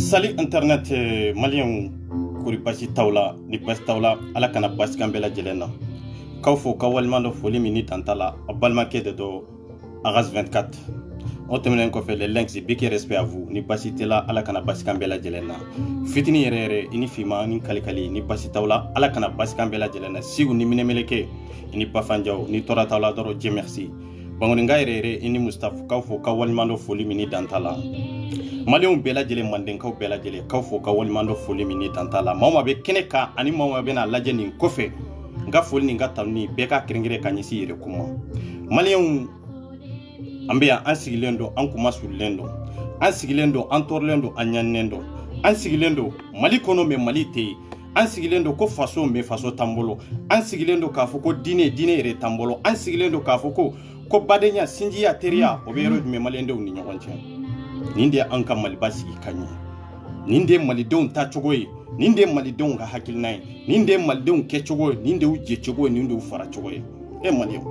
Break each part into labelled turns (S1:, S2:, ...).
S1: Sali internet malien kuri basi tawla ni basi tawla ala kana basi kambela jelena kawfo kawalmando foli minute antala abalma kede do agas 24 on temenen ko fe les links et big respect à vous ni basi tela ala kana basi kambela jelena fitini yere ini fima ni kalikali ni basi tawla ala kana basi kambela jelena sigu ni minemeleke ini pafanjaw ni tora tawla doro je merci bangoni ngaire ini mustafa kawfo kawalmando foli minute antala Malion bela jele manden kaw bela jele kaw fo ka walmando foli mini tantala mama be keneka ani mama be na laje ni kofe nga foli ni nga tamni be ka kringire kanyisi yere kuma Malion ambia ansigilendo an kuma sulendo ansigilendo antorlendo anyannendo ansigilendo mali kono me mali te ansigilendo ko faso me faso tambolo ansigilendo ka fo ko dine re tambolo ansigilendo ka fo ko badenya sinjiya teria obero me malendo ni nyokonche ninde an kan malibasi kanye ninde malidon ta chogoy ninde malidon ga hakilnay ninde malidon ke chogoy ninde uje chogoy ninde u fara chogoy e maliyo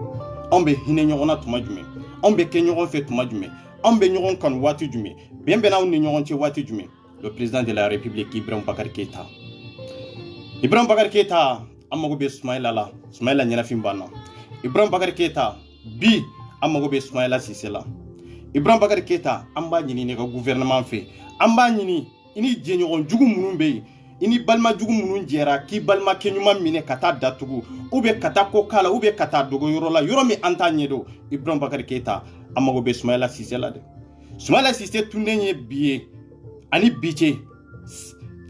S1: ambe hine nyogona tuma jume ambe ke nyogon fe tuma jume ambe nyogon kan watu jume bembe na unni nyogon che watu jume le président de la république Ibrahim Bakar Keita amago be Ismaila nyana fimbana Ibrahim Bakar Keita bi amago be Ismaila Sisela Ibrahim Bakar Keita amba nyini ne ka gouvernement fe amba nyini ini jenyogon jugu munun be ini balma jugu munun jera ki balma kenyuma mine kata datugu ube kata ko kala ube kata dogo yorola yoromi anta nyedo Ibrahim Bakar Keita amago be Ismaila Sisela de Ismaila Sise tunenye biye ani biche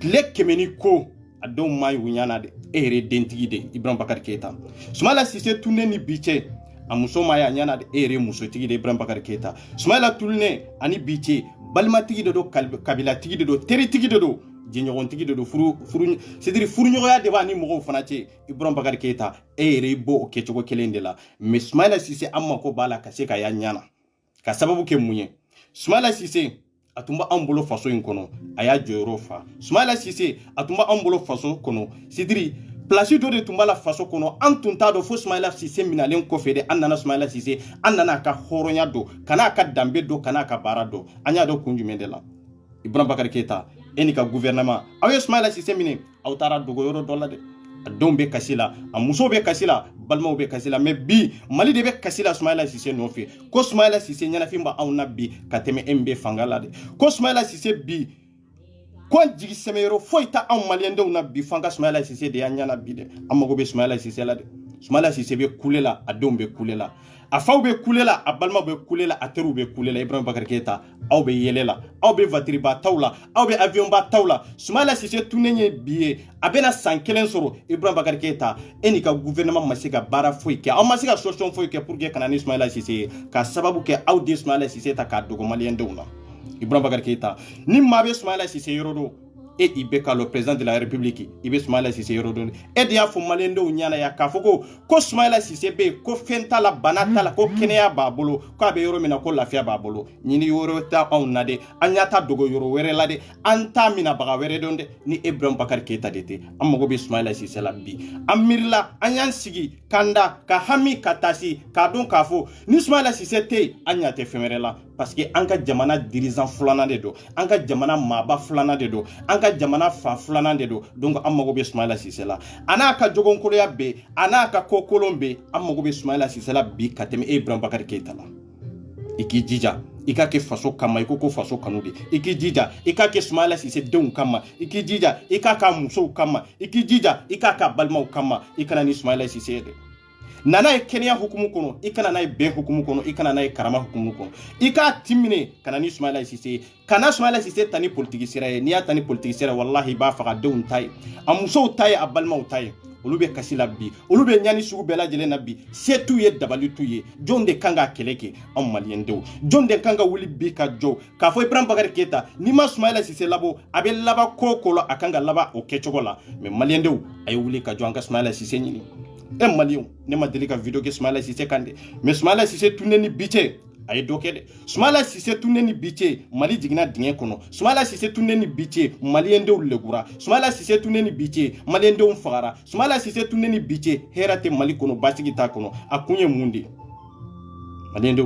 S1: lek kemeni ko adon may wunyana de ere dentigi de Ibrahim Bakar Keita Ismaila Sise tuneni biche amuso maya nyana de ere muso tigi de Ibrahim Bakar Keita Ismaila tulne ani biche balma tigi de do kabila tigi de do teri tigi de do jenyogon tigi de do furu c'est-à-dire furu nyoya de ba ni mogo fanache Ibrahim Bakar Keita ere bo okechoko kelende la mais Ismaila Sise amma ko bala kaseka ya nyana ka sababu ke munye Ismaila Sise atumba ambolo faso inkono aya joro fa Ismaila Sise atumba ambolo faso kono c'est-à-dire place do de tumbala faso kono antunta do fo Ismaila Sise minalen ko fede annana Ismaila Sise annana ka horonya do kana ka dambe do kana ka barado anya do kunjumendela Ibrahim Bakar Keita eni ka gouvernement ayo Ismaila Sise mine awtara dogo yoro dolla de dombe kasila amuso be kasila balma be kasila mais bi mali de be kasila Ismaila Sise no fe ko Ismaila Sise nyana fimba awna bi kateme MB fangala de ko Ismaila Sise bi ko jigi semero foita am maliende una bi fanga Ismaila Sise de nyana bi de amago be Ismaila Sise la de Ismaila Sise be kulela adombe kulela afaw be kulela abalma be kulela ateru be kulela Ibrahim Bakar Keita aw be yelela aw be vatiri ba tawla aw be avion ba tawla Ismaila Sise tunenye biye abena sankelen soro Ibrahim Bakar Keita eni ka gouvernement masika bara foike aw masika solution foike pour que kanani Ismaila Sise ka sababu ke aw de Ismaila Sise ta ka dogo maliende una Ibrahim Bakar Keita ni mabe Ismaila Sise yorodo et ibeka le président de la république ibe Ismaila Sise yorodo et dia fo malendo nyana ya kafoko ko Ismaila Sise be ko fenta la banata la ko kenya babolo ko abe yoro mina ko lafia babolo nyini yoro ta onade anyata dogo yoro were lade anta mina baga were donde ni Ibrahim Bakar Keita dete amago be Ismaila Sise la bi amirla anyan sigi kanda ka hami katasi ka don kafo ni Ismaila Sise te anyate femerela parce que anka jamana dirigeant fulana de do anka jamana maba fulana de do anka jamana fa fulana de do donc amago be Ismaila Sise la anaka jogon korea be anaka kokolombe amago be Ismaila Sise la bi kateme Ibrahim Bakar Keita la iki jija ika ke faso kama ikoko faso kanudi iki jija ika ke Ismaila Sise don kama iki jija ika ka muso kama iki jija ika ka balma kama ikana ni Ismaila Sise de nana e Kenya hukumu kono ikana na e be hukumu kono ikana na e karama hukumu kono ika timine kana ni Ismaila Sise kana Ismaila Sise tani politique siraye ni tani politique siraye wallahi ba faga don tay amuso tay abalma tay olube kasila bi olube nyani sugu bela jele na bi setu ye dabali tuye jonde kanga keleke am maliendo jonde kanga wuli bi ka jo ka fo Ibrahim Bakar Keita ni ma Ismaila Sise labo abe laba kokolo akanga laba o kechogola me maliendo ay wuli ka jo anga Ismaila Sise nyini malion ne ma deli ka video ke Ismaila Sise kande mais Ismaila Sise tuneni biche ay dokede Ismaila Sise tuneni biche mali jigina dinge kono Ismaila Sise tuneni biche mali ende ulegura Ismaila Sise tuneni biche mali ende umfagara Ismaila Sise tuneni biche herate mali kono basigi ta kono akunye mundi mali ende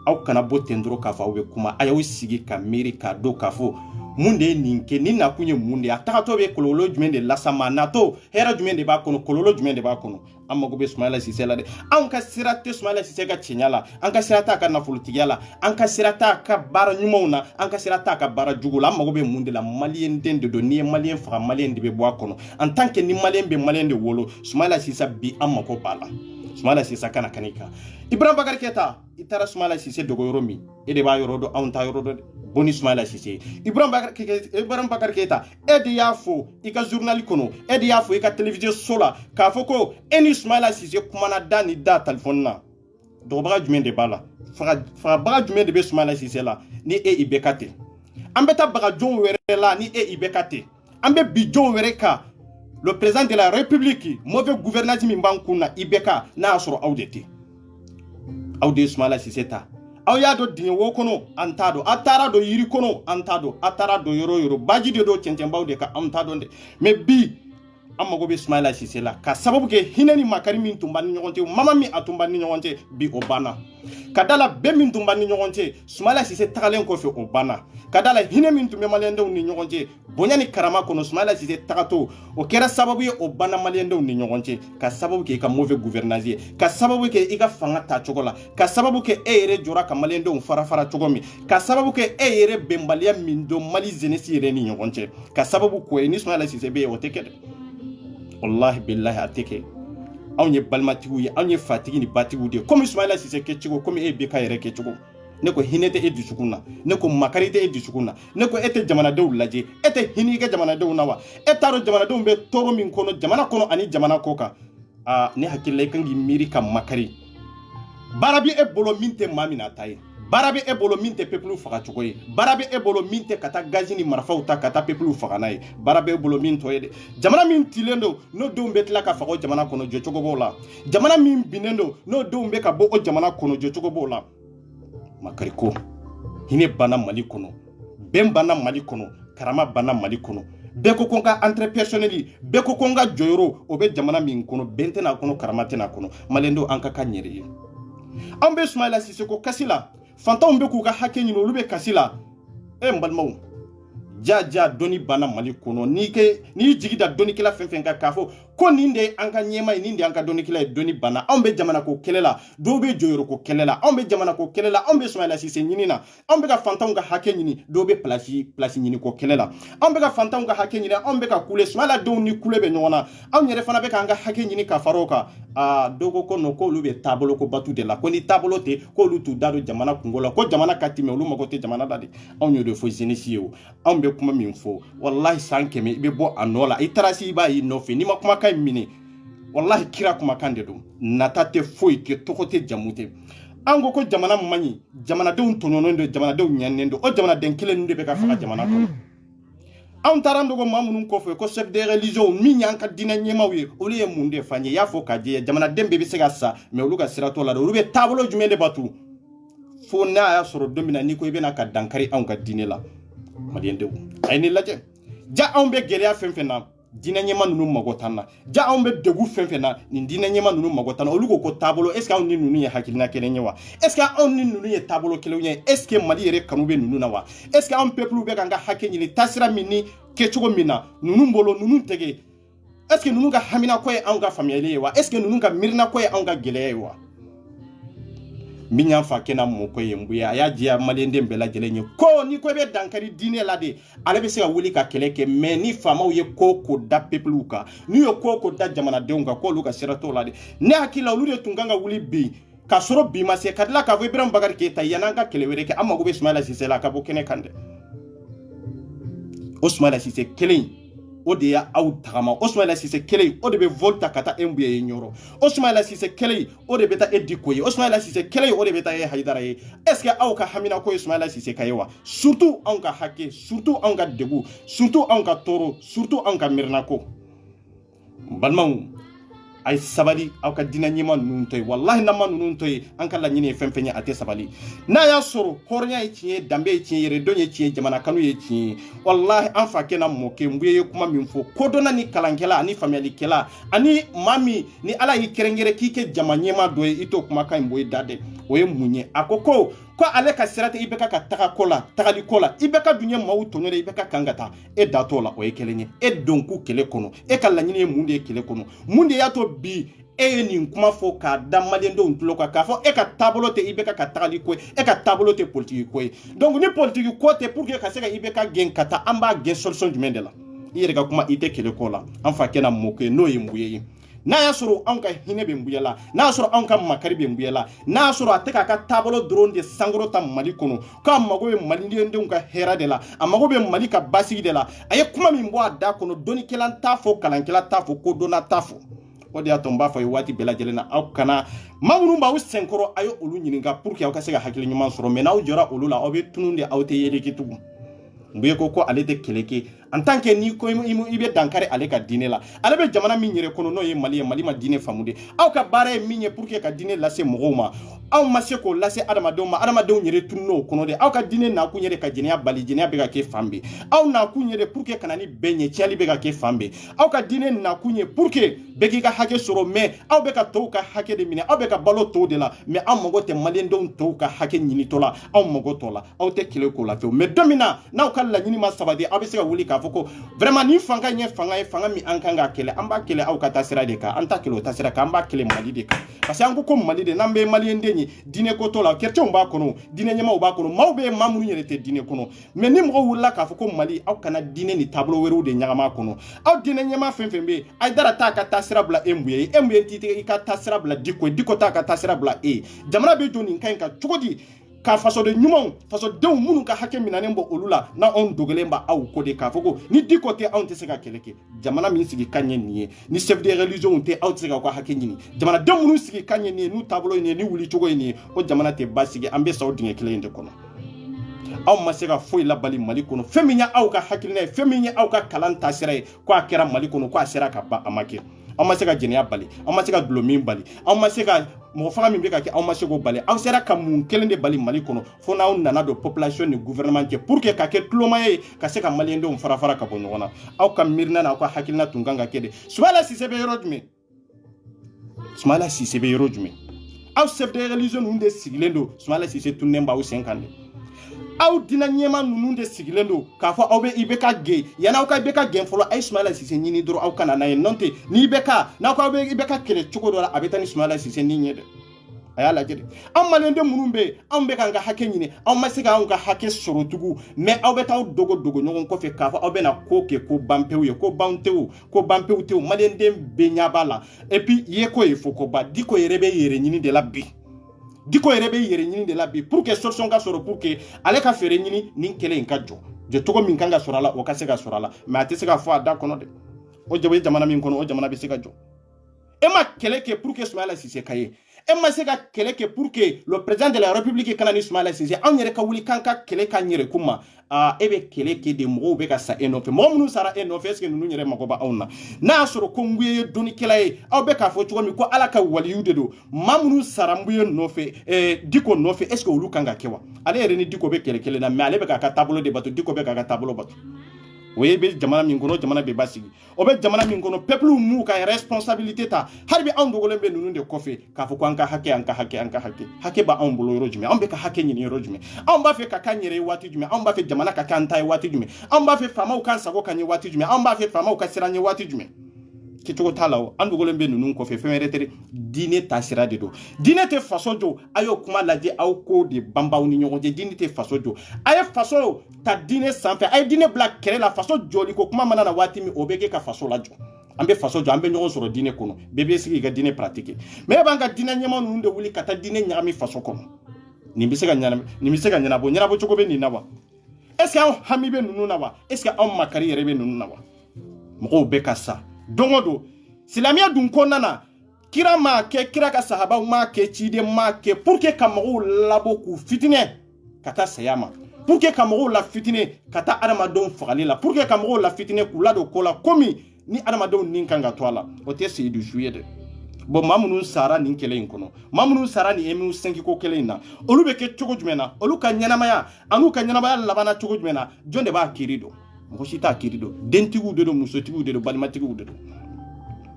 S1: aw kana bɔ ten dɔrɔn k'a fɔ aw bɛ kuma a y'aw sigi ka miiri k'a dɔn k'a fɔ mun de ye nin kɛ nin nakun ye mun de ye a tagatɔ bɛ kɔlɔlɔ jumɛn de lasa ma natɔ hɛrɛ jumɛn de b'a kɔnɔ kɔlɔlɔ jumɛn de b'a kɔnɔ an mago bɛ Soumaïla Cissé la dɛ anw ka sira tɛ Soumaïla Cissé ka cɛɲa la an ka sira t'a ka nafolotigiya la an ka sira t'a ka baara ɲumanw na an ka sira t'a ka baara jugu la an mago bɛ mun de la maliyɛn den de don n'i ye maliyɛn faga maliyɛn de bɛ bɔ a kɔnɔ en tant que ni maliyɛn bɛ maliyɛn de wolo Soumaïla Cissé bi an mago b'a la Soumaïla Cissé kana kan'i kan Ibrahim Bakari Keita i taara Soumaïla Cissé dogo yɔrɔ min e de b'a yɔrɔ dɔn anw t'a yɔrɔ dɔn dɛ boni Soumaïla Cissé Ibrahim Bakari Keita e de y'a fɔ i ka journal kɔnɔ e de y'a fɔ i ka télévision so la k'a fɔ ko e ni Soumaïla Cissé kumana da ni da téléphone na dɔgɔbaga jumɛn de b'a la fagabaga jumɛn de bɛ Soumaïla Cissé la ni e i bɛ ka ten an bɛ taa baga jɔnw wɛrɛ la ni e i bɛ ka ten an bɛ bi jɔnw wɛrɛ kan le président de la République mauvais gouvernance min b'an kun na i bɛ ka n'a y'a sɔrɔ aw de tɛ aw de ye Soumaïla Cissé ta aw y'a dɔn dingɛ wo kɔnɔ an t'a dɔn a taara dɔn yiri kɔnɔ an t'a dɔn a taara dɔn yɔrɔ o yɔrɔ baji de don cɛncɛnbaw de kan an t'a dɔn dɛ mais bi an mago bɛ Soumaïla Cissé la ka sababu kɛ hinɛ ni makari min tun b'an ni ɲɔgɔn cɛ mama min a tun b'an ni ɲɔgɔn cɛ bi o banna ka da la bɛn min tun b'an ni ɲɔgɔn cɛ Soumaïla Cissé tagalen kɔfɛ o banna ka da la hinɛ min tun bɛ maliyɛndenw ni ɲɔgɔn cɛ bonya ni karama kɔnɔ Soumaïla Cissé tagatɔ o kɛra sababu ye o banna maliyɛndenw ni ɲɔgɔn cɛ ka sababu kɛ i ka mauvais gouvernance ye ka sababu kɛ i ka fanga ta cogo la ka sababu kɛ e yɛrɛ jɔra ka maliyɛndenw fara fara cogo min ka sababu kɛ e yɛrɛ bɛnbaliya min don Mali jeunesse yɛrɛ ni ɲɔgɔn cɛ ka sababu k'o ye ni Soumaïla Cissé bɛ yen o tɛ kɛ dɛ wallahi billahi a tɛ kɛ anw ye balimatigiw ye anw ye fatigi ni batigiw de ye komi Soumaïla Cissé kɛcogo komi e bɛ ka yɛrɛ kɛcogo ne ko hinɛ tɛ e dusukun na ne ko makari tɛ e dusukun na ne ko e tɛ jamanadenw lajɛ e tɛ hinɛ i ka jamanadenw na wa e t'a dɔn jamanadenw bɛ tɔɔrɔ min kɔnɔ jamana kɔnɔ ani jamana kɔ kan ne hakili la i kan k'i miiri ka makari baara bɛ e bolo min tɛ maa min na ta ye baara bɛ e bolo min tɛ peuple faga cogo ye baara bɛ e bolo min tɛ ka taa gazi ni marifaw ta ka taa peuple faga n'a ye baara bɛ e bolo min tɔ ye dɛ jamana min tilen don n'o denw bɛ tila ka faga o jamana kɔnɔ jɔcogo b'o la jamana min binnen don n'o denw bɛ ka bɔ o jamana kɔnɔ jɔcogo b'o la makari ko hinɛ banna Mali kɔnɔ bɛn banna Mali kɔnɔ karama banna Mali kɔnɔ bɛɛ ko ko n ka entrée personnelle bɛɛ ko ko n ka jɔyɔrɔ o bɛ jamana min kɔnɔ bɛn tɛna kɔnɔ karama tɛna kɔnɔ maliyɛndenw an ka kan yɛrɛ ye an bɛ Soumaïla Cissé ko kasi la fantanw bɛ k'u ka hakɛ ɲini olu bɛ kasi la n balimaw jaja dɔnni banna Mali kɔnɔ n'i jigi da dɔnnikɛla fɛn fɛn kan k'a fɔ ko nin de ye an ka ɲɛmaa ye nin de y'an ka dɔnnikɛla ye dɔnni banna anw bɛ jamana ko kɛlɛ la dɔw bɛ jɔyɔrɔko kɛlɛ la anw bɛ jamana ko kɛlɛ la anw bɛ Soumaïla Cissé ɲini na anw bɛ ka fantanw ka hakɛ ɲini dɔw bɛ place ɲini ko kɛlɛ la anw bɛ ka fantanw ka hakɛ ɲini anw bɛ ka kule Soumaïla denw ni kule bɛ ɲɔgɔn na anw yɛrɛ fana bɛ k'an ka hakɛ ɲini ka fara o kan dɔw ko non k'olu bɛ taabolo ko batu de la ko ni taabolo tɛ k'olu t'u da don jamana kungo la ko jamana ka tɛmɛ olu mago tɛ jamana la de anw y'o de fɔ jeunesse ye o anw bɛ kuma min fɔ wallahi san kɛmɛ i bɛ bɔ a nɔ la i taara se i b'a ye nɔfɛ n'i ma kumakan in minɛ wallahi kira kumakan de don nata tɛ foyi kɛ tɔgɔ tɛ jamu tɛ an ko jamana man ɲi jamanadenw tɔɲɔnnen don jamanadenw ɲaninen don o jamanaden kelen de bɛ ka faga jamana kɔnɔ anw taara dogo maa minnu kɔfɛ ko chef de religion min y'an ka diinɛ ɲɛmaaw ye olu ye mun de f'an ye i y'a fɔ k'a jɛ jamanaden bɛɛ bɛ se ka sa mais olu ka sira t'o la olu bɛ taabolo jumɛn de batu fo n'a y'a sɔrɔ don min na n'i ko i bɛna ka dankari anw ka diinɛ la maliyɛndenw a ye ne lajɛ ja anw bɛ gɛlɛya fɛn fɛn na diinɛ ɲɛmaa ninnu mago t'an na ja anw bɛ degun fɛn fɛn na nin diinɛ ɲɛmaa ninnu mago t'an na olu ko taabolo est ce que anw ni ninnu ye hakilina kelen ye wa est ce que anw ni ninnu ye taabolo kelenw ye est ce que Mali yɛrɛ kanu bɛ ninnu na wa est ce que anw peuple bɛ k'an ka hakɛ ɲini taasira min ni kɛcogo min na ninnu bolo ninnu tɛgɛ est ce que ninnu ka hamina ko ye anw ka faamuyali ye wa est ce que ninnu ka miirina ko ye anw ka gɛlɛya ye wa min y'a fa kɛnɛ mɔ ko ye n bonya a y'a diya maliyɛnden bɛɛ lajɛlen ye ko ni ko i bɛ dankari diinɛ la de ale bɛ se ka wuli ka kɛlɛ kɛ mais ni faamaw ye ko ko da peuple kan n'u ye ko ko da jamanadenw kan k'olu ka sira t'o la de ne hakili la olu de tun kan ka wuli bi ka sɔrɔ bi ma se ka tila k'a fɔ Ibrahim Bakari Keita yan'an ka kɛlɛ wɛrɛ kɛ an mago bɛ Soumaïla Cissé la a ka bɔ kɛnɛ kan dɛ o Soumaïla Cissé kelen o de ya aw tagama o Soumaïla Cissé kelen o de bɛ vol ta ka taa e mbuye ye ɲɔrɔ o Soumaïla Cissé kelen o de bɛ taa e Diko ye o Soumaïla Cissé kelen o de bɛ taa e Haidara ye est ce que aw ka hamina ko ye Soumaïla Cissé ka ye wa surtout anw ka hakɛ surtout anw ka degun surtout anw ka tɔɔrɔ surtout anw ka miirina ko balimaw ay sabali aw ka diinɛ ɲɛmaa ninnu to ye wallahi n'an ma ninnu to ye an ka laɲini ye fɛn fɛn ye a tɛ sabali n'a y'a sɔrɔ hɔrɔnya ye tiɲɛ ye danbe ye tiɲɛ ye yɛrɛdɔn ye tiɲɛ ye jamana kanu ye tiɲɛ ye wallahi an fa kɛ na mɔkɛ mbuye ye kuma min fɔ kodɔnna ni kalankɛla ani faamuyalikɛla ani maa min ni ala y'i kɛrɛnkɛrɛn k'i kɛ jama ɲɛmaa dɔ ye i t'o kumakan in bɔ i da dɛ o ye mun ye a ko ko ale ka sirate i bɛ ka taga ko la tagali ko la i bɛ ka dunya maaw tɔɲɔ de i bɛ ka kan ka taa e datɔ la o ye kelen ye e donku kɛlɛ kɔnɔ e ka laɲini ye mun de ye kɛlɛ kɔnɔ mun de y'a to bi e ye nin kuma fɔ k'a da maliyɛndenw tulo kan k'a fɔ e ka taabolo tɛ i bɛ ka tagali ko ye e ka taabolo tɛ politiki ko ye donc ni politiki ko tɛ pour que ka se ka i bɛ ka gɛn ka taa an b'a gɛn solution jumɛn de la i yɛrɛ ka kuma i tɛ kɛlɛ ko la an fa kɛna mɔ ko ye n'o ye Mbuye ye n'a y'a sɔrɔ anw ka hinɛ bɛ Mbuye la n'a y'a sɔrɔ anw ka makari bɛ Mbuye la n'a y'a sɔrɔ a tɛ k'a ka taabolo dɔrɔn de sankɔrɔta Mali kɔnɔ k'a mago bɛ maliyɛndenw ka hɛrɛ de la a mago bɛ Mali ka basigi de la a ye kuma min bɔ a da kɔnɔ dɔnnikɛla t'a fɔ kalankɛla t'a fɔ kodɔnna t'a fɔ o de y'a to n b'a fɔ ye waati bɛɛ lajɛlen na aw kana maa minnu b'aw senkɔrɔ a ye olu ɲininka pour que aw ka se ka hakili ɲuman sɔrɔ mais n'aw jɔra olu la aw bɛ tunun de aw tɛ yeleke tugun Mbuye ko ale tɛ kɛlɛ kɛ en tant que ni ko i bɛ dankari ale ka diinɛ la ale bɛ jamana min yɛrɛ kɔnɔ n'o ye Mali ye Mali ma diinɛ faamu de aw ka baara ye min ye pour que ka diinɛ lase mɔgɔw ma aw ma se k'o lase adamadenw ma adamadenw yɛrɛ tunun n'o kɔnɔ de aw ka diinɛ nakun yɛrɛ ka jɛnɛya bali jɛnɛya bɛ ka kɛ fan bɛɛ aw nakun yɛrɛ pour que kana ni bɛn ɲɛ cɛli bɛ ka kɛ fan bɛɛ aw ka diinɛ nakun ye pour que bɛɛ k'i ka hakɛ sɔrɔ mais aw bɛ ka tɔw ka hakɛ de minɛ aw bɛ ka balo tɔw de la mais aw mago tɛ maliyɛndenw tɔw ka hakɛ ɲinitɔ la aw mago t'o la aw tɛ kɛlɛ k'o la fiyewu mais don min na n'aw ka laɲini ma sabati aw bɛ se ka wuli k'a fɔ ko vraiment ni fanga ɲɛ fanga ye fanga min an kan ka kɛlɛ an b'a kɛlɛ aw ka taa sira de kan an ta kɛlɛ o ta sira kan an b'a kɛlɛ Mali de kan parce que an ko Mali de n'an bɛ maliyɛnden ye diinɛ ko t'o la chrétienw b'a kɔnɔ diinɛ ɲɛmaaw b'a kɔnɔ maaw bɛ maa minnu yɛrɛ tɛ diinɛ kɔnɔ mais ni mɔgɔw wulila k'a fɔ ko Mali aw kana diinɛ ni taabolo wɛrɛw de ɲagama a kɔnɔ aw diinɛ ɲɛmaa fɛn fɛn bɛ yen Hayidara t'a ka taa sira bila Mbuye ye Mbuye t'i tɛ i ka taa sira bila Diko ye Diko t'a ka taa sira bila e jamana bɛ jɔ nin kan in kan cogo di ka fasoden ɲumanw fasodenw minnu ka hakɛ minɛnen bɔ olu la na anw dogolen b'a aw ko de k'a fɔ ko ni Diko tɛ anw tɛ se ka kɛlɛ kɛ jamana min sigi kan ye nin ye ni chef de religion tɛ aw tɛ se ka ka hakɛ ɲini jamanadenw minnu sigi kan ye nin ye n'u taabolo ye nin ye ni wuli cogo ye nin ye o jamana tɛ basigi an bɛ sa o dingɛ kelen in de kɔnɔ aw ma se ka foyi labali Mali kɔnɔ fɛn min ye aw ka hakilina ye fɛn min ye aw ka kalan taasira ye ko a kɛra Mali kɔnɔ ko a sera ka ban a ma kɛ aw ma se ka jɛnɛya bali aw ma se ka dulon min bali aw ma se ka mɔgɔ fanga min bɛ ka kɛ aw ma se k'o bali aw sera ka mun kelen de bali Mali kɔnɔ fo n'aw nana don population ni gouvernement cɛ pour que ka kɛ tulomaya ye ka se ka maliyɛndenw fara fara ka bɔ ɲɔgɔn na aw ka miirina n'aw ka hakilina tun kan ka kɛ de Soumaïla Cissé bɛ yɔrɔ jumɛn Soumaïla Cissé bɛ yɔrɔ jumɛn aw chef de religion ninnu de sigilen don Soumaïla Cissé tunnen b'aw sen kan de aw diinɛ ɲɛmaa ninnu de sigilen don k'a fɔ aw bɛ i bɛ ka gɛn yanni aw ka i bɛ ka gɛn fɔlɔ a ye Soumaïla Cissé ɲini dɔrɔn aw kana n'a ye n'o tɛ n'i bɛ ka n'aw ko i bɛ ka kɛlɛ cogo dɔ la a bɛ taa ni Soumaïla Cissé ni ɲɛ dɛ a y'a lajɛ de anw maliyɛnden minnu bɛ yen anw bɛ k'an ka hakɛ ɲini anw ma se k'anw ka hakɛ sɔrɔ tugun mais aw bɛ taa dogo ɲɔgɔn kɔfɛ k'a fɔ aw bɛna ko kɛ ko ban pewu ye ko ban pewu tewu maliyɛnden bɛɛ ɲɛ b'a la et puis i ye ko ye fo ko ban Diko yɛrɛ bɛ yɛrɛ ɲini de la bi Diko yɛrɛ bɛ yɛrɛ ɲini de la bi pour que solution ka sɔrɔ pour que ale ka fɛɛrɛ ɲini nin kɛlɛ in ka jɔ cogo min kan ka sɔrɔ a la o ka se ka sɔrɔ a la mais a tɛ se ka fɔ a da kɔnɔ dɛ o jamana min kɔnɔ o jamana bɛ se ka jɔ e ma kɛlɛ kɛ pour que Soumaïla Cissé ka ye e ma se ka kɛlɛ kɛ pour que le président de la république kana ni Soumaïla Cissé anw yɛrɛ ka wuli k'an ka kɛlɛ k'an yɛrɛ kun ma e bɛ kɛlɛ kɛ de mɔgɔw bɛ ka sa e nɔfɛ mɔgɔ minnu sara e nɔfɛ est ce que ninnu yɛrɛ mago bɛ anw na n'a y'a sɔrɔ ko Mbuye ye dɔnnikɛla ye aw bɛ k'a fɔ cogo min ko Ala ka waliyu de don maa minnu sara Mbuye nɔfɛ Diko nɔfɛ est ce que olu kan ka kɛ wa ale yɛrɛ ni Diko bɛ kɛlɛ kelen na mais ale bɛ k'a ka taabolo de bato Diko bɛ k'a ka taabolo bato o ye bɛ jamana min kɔnɔ jamana bɛ basigi o bɛ jamana min kɔnɔ peuple m'u ka responsabilité ta hali bi anw dogolen bɛ ninnu de kɔfɛ k'a fɔ ko an ka hakɛ b'anw bolo yɔrɔ jumɛn anw bɛ ka hakɛ ɲini yɔrɔ jumɛn anw b'a fɛ ka k'an yɛrɛ ye waati jumɛn anw b'a fɛ jamana ka k'an ta ye waati jumɛn anw b'a fɛ faamaw k'an sago ka ɲɛ waati jumɛn anw b'a fɛ faamaw ka siran ɲɛ waati jumɛn kɛcogo t'a la o an dogolen bɛ ninnu kɔfɛ fɛn wɛrɛ tɛ diinɛ taasira de don diinɛ tɛ faso jɔ a y'o kuma lajɛ aw ko de banbaw ni ɲɔgɔn cɛ diinɛ tɛ faso jɔ a ye faso ta diinɛ sanfɛ a ye diinɛ bila kɛrɛ la faso jɔli ko kuma mana na waati min o bɛ kɛ ka faso lajɔ an bɛ faso jɔ an bɛ ɲɔgɔn sɔrɔ diinɛ kɔnɔ bɛɛ bɛ sigi ka diinɛ pratique mais e b'an ka diinɛ ɲɛmaa ninnu de wuli ka taa diinɛ ɲagami faso kɔnɔ nin bɛ se ka ɲɛnabɔ cogo bɛ nin na wa est ce que anw hami bɛ ninnu na wa est ce que anw makari yɛrɛ bɛ ninnu na wa mɔgɔw bɛ ka sa don o don silamɛya dun kɔnɔna na kira m'a kɛ kira ka sahabaw m'a kɛ ciden m'a kɛ pour que ka mɔgɔw labɔ k'u fitinɛ ka taa saya ma pour que ka mɔgɔw la fitinɛ ka taa adamadenw fagali la pour que ka mɔgɔw la fitinɛ k'u ladon ko la komi ni adamadenw nin kan ka to a la o tɛ Seyidu Su ye dɛ bon maa minnu sara nin kɛlɛ in kɔnɔ maa minnu sara nin M5 ko kɛlɛ in na olu bɛ kɛ cogo jumɛn na olu ka ɲɛnamaya an'u ka ɲɛnamaya labanna cogo jumɛn na jɔn de b'a kiiri dɔn mɔgɔ si t'a kiiri dɔn dentigiw de don musotigiw de don balimatigiw de don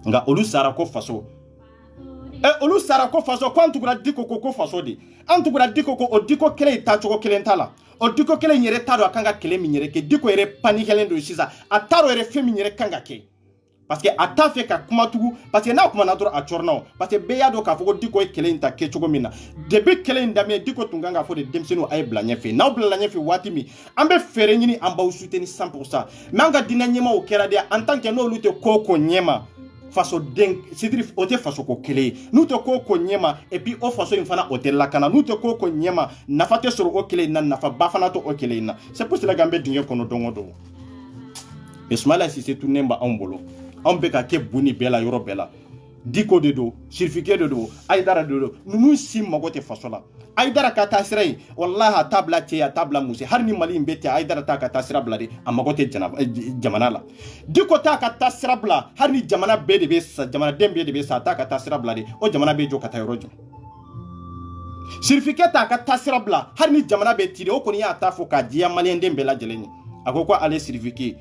S1: nka olu sara ko faso olu sara ko faso ko antugura diko ko faso de antugura diko ko o diko kele ta chogo kelen tala o diko kele nyere tado akanga kele mi nyere ke diko ere panikelen do siza ataro ere femi nyere kanga ke parce que ata fe ka kuma tugu parce que na kuma na dro a chorno parce que be ya do ka fo diko e kele nta ke chogo mina debe kele ndame diko tunganga fo de demsenu ay blanya fe na blanya fe watimi ambe fere nyini amba usuteni 100% manga dina nyema o kera de en tant que no lute koko nyema faso den c'est-à-dire ote faso ko kele nous te ko nyema et puis o faso infana hotel la kana nous te ko nyema nafate sur o kele na nafa bafana to o kele na c'est pour cela gambe dinyo kono dongo do Ismaila Cissé tout nemba ambolo ambe ka ke buni bela yoro bela diko de do certificat de do aidara de do nous sim magote faso la aidara ka tasrai wallahi tabla te ya tabla musi har ni mali mbete aidara ta ka tasra blade amagote jamana la diko ta ka tasra bla har ni jamana be de be sa jamana dembe de be sa ta ka tasra blade o jamana be jo ka tayrojo certificat ta ka tasra bla har ni jamana be tire o koni ya ta fo ka dia mali dembe la jeleni akoko ale certificat